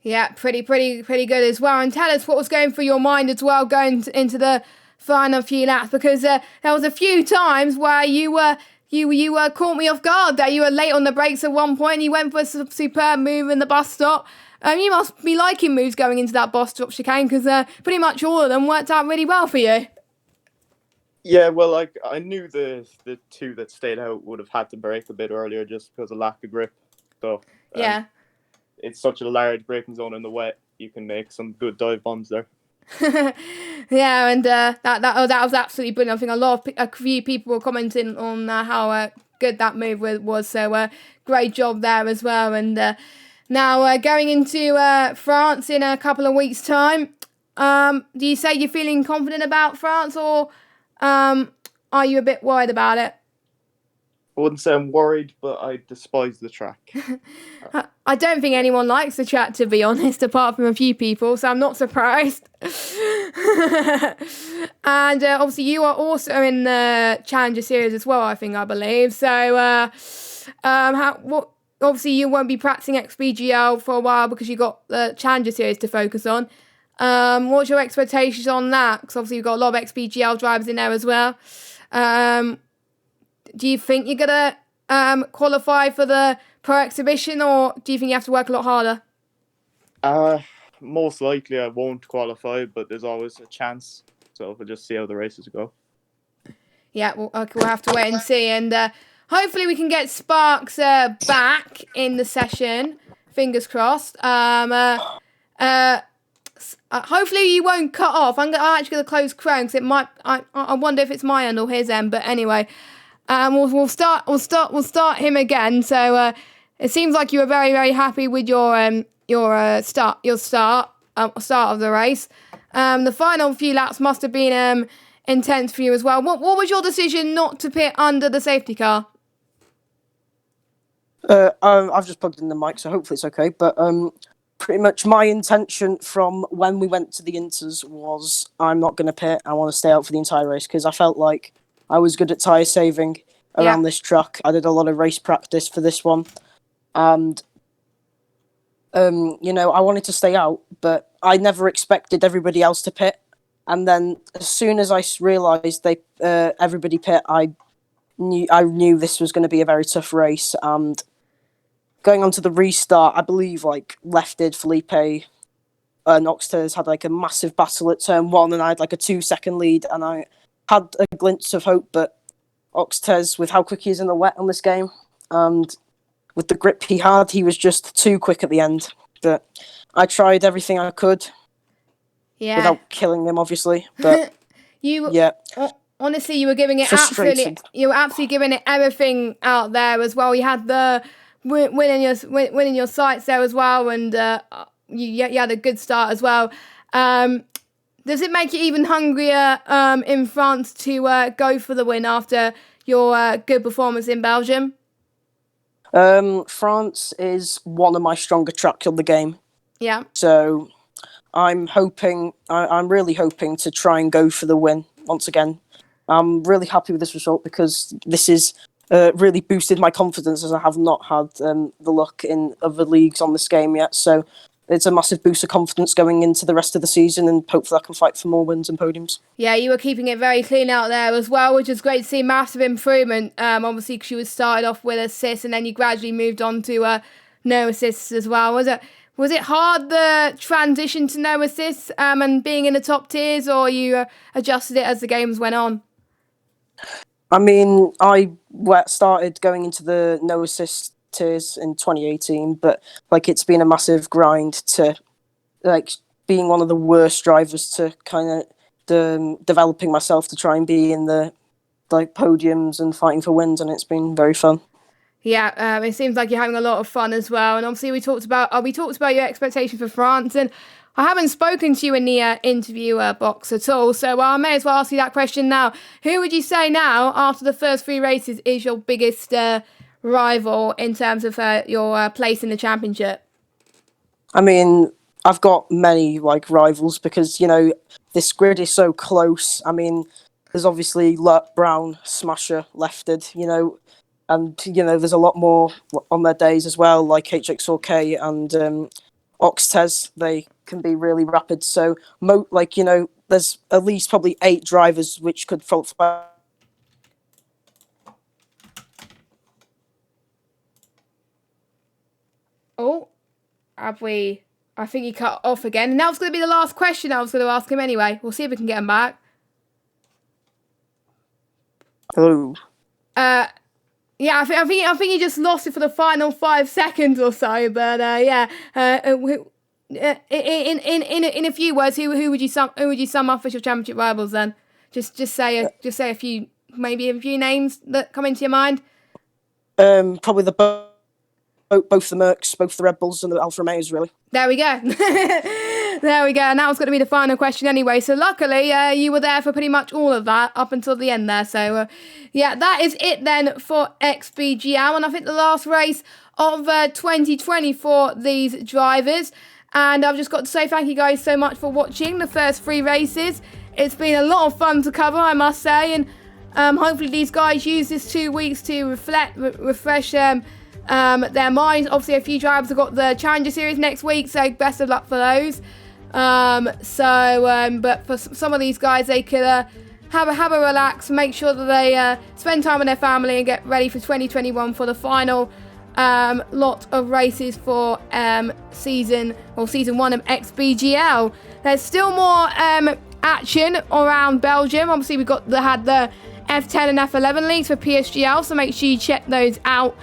Yeah, pretty good as well. And tell us what was going through your mind as well going into the final few laps, because there was a few times where you caught me off guard. That you were late on the brakes at one point. You went for a superb move in the bus stop. You must be liking moves going into that bus stop chicane, because pretty much all of them worked out really well for you. Yeah, well, I knew the 2 that stayed out would have had to brake a bit earlier just because of lack of grip. So Yeah. It's such a large braking zone in the wet. You can make some good dive bombs there. Yeah, and that was absolutely brilliant. I think a few people were commenting on how good that move was. So great job there as well. And now going into France in a couple of weeks' time, do you say you're feeling confident about France, or are you a bit worried about it? I wouldn't say I'm worried, but I despise the track. I don't think anyone likes the track, to be honest, apart from a few people, so I'm not surprised. And obviously you are also in the Challenger Series as well, I believe. So obviously you won't be practicing XBGL for a while because you've got the Challenger Series to focus on. What's your expectations on that? Because obviously you've got a lot of XBGL drivers in there as well. Do you think you're going to qualify for the Pro Exhibition, or do you think you have to work a lot harder? Most likely I won't qualify, but there's always a chance. So we'll just see how the races go. Yeah, we'll have to wait and see. And hopefully we can get Sparks back in the session. Fingers crossed. Hopefully you won't cut off. I'm actually going to close Chrome because it might. I wonder if it's my end or his end. But anyway, we'll start him again. So it seems like you were very, very happy with your start of the race. The final few laps must have been intense for you as well. What was your decision not to pit under the safety car? I've just plugged in the mic, so hopefully it's okay. But pretty much my intention from when we went to the Inters was I'm not going to pit. I want to stay out for the entire race because I felt like I was good at tyre saving around this track. I did a lot of race practice for this one. And, I wanted to stay out, but I never expected everybody else to pit. And then as soon as I realised everybody pit, I knew this was going to be a very tough race. And going on to the restart, I believe Lefted, Felipe, and Oxters had a massive battle at turn 1, and I had a 2-second lead, and I had a glimpse of hope, but Oxters, with how quick he is in the wet on this game, and with the grip he had, he was just too quick at the end. But I tried everything I could. Yeah. Without killing him, obviously. But honestly, you were giving it absolutely giving it everything out there as well. You had the winning your sights there as well, and you had a good start as well. Does it make you even hungrier in France to go for the win after your good performance in Belgium? France is one of my stronger tracks on the game. Yeah. So I'm really hoping to try and go for the win once again. I'm really happy with this result because this is really boosted my confidence, as I have not had the luck in other leagues on this game yet. So it's a massive boost of confidence going into the rest of the season, and hopefully I can fight for more wins and podiums. Yeah, you were keeping it very clean out there as well, which is great to see. Massive improvement, obviously, because you started off with assists and then you gradually moved on to no assists as well. Was it hard, the transition to no assists and being in the top tiers, or you adjusted it as the games went on? I mean, I started going into the no assist tiers in 2018, but it's been a massive grind to being one of the worst drivers to kind of developing myself to try and be in the podiums and fighting for wins, and it's been very fun. Yeah, it seems like you're having a lot of fun as well. And obviously we talked about your expectations for France, and I haven't spoken to you in the interview box at all, so I may as well ask you that question now. Who would you say now, after the first 3 races, is your biggest rival in terms of your place in the championship? I mean, I've got many rivals because this grid is so close. I mean, there's obviously Brown, Smasher, Lefted, and there's a lot more on their days as well, like HX4K and Oxtez. They can be really rapid. So, there's at least probably 8 drivers which could fault find. Oh, have we? I think he cut off again. And that was going to be the last question I was going to ask him anyway. We'll see if we can get him back. Hello. Yeah, I think he just lost it for the final 5 seconds or so. But in a few words, who would you sum up as your championship rivals then? Just say a few, maybe a few names that come into your mind. Probably both the Mercs, both the Red Bulls, and the Alfa Romeos, really. There we go. There we go. And that was going to be the final question anyway. So luckily, you were there for pretty much all of that up until the end there. So, yeah, that is it then for XBGL. And I think the last race of 2020 for these drivers. And I've just got to say thank you guys so much for watching the first 3 races. It's been a lot of fun to cover, I must say. And hopefully these guys use this 2 weeks to refresh their minds. Obviously, a few drivers have got the Challenger Series next week, so best of luck for those. But for some of these guys, they could have a relax, make sure that they spend time with their family and get ready for 2021 for the final lot of races for season 1 of XBGL. There's still more action around Belgium. Obviously, we had the F10 and F11 leagues for PSGL, so make sure you check those out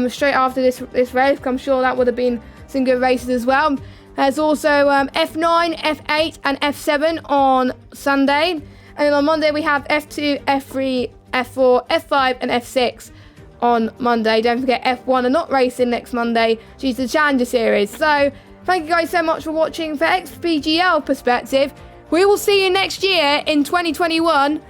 straight after this race. I'm sure that would have been some good races as well. There's also F9, F8 and F7 on Sunday. And then on Monday we have F2, F3, F4, F5 and F6 on Monday. Don't forget F1 are not racing next Monday due to the Challenger Series. So thank you guys so much for watching. For XBGL perspective, we will see you next year in 2021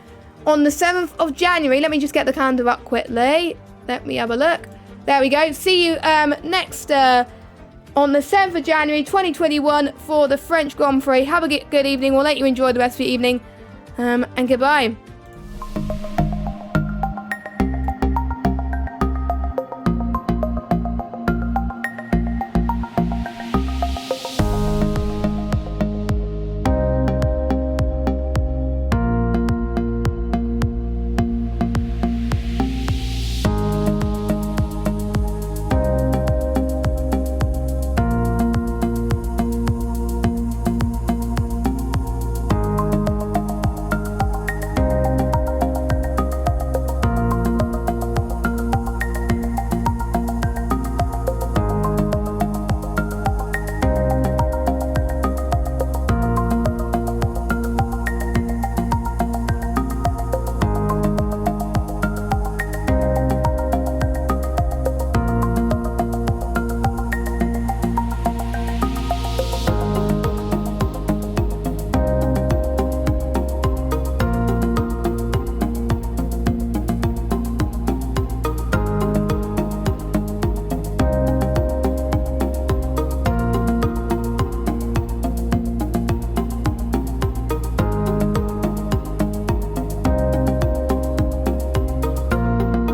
on the 7th of January. Let me just get the calendar up quickly. Let me have a look. There we go. See you next on the 7th of January 2021 for the French Grand Prix. Have a good evening. We'll let you enjoy the rest of your evening. And goodbye.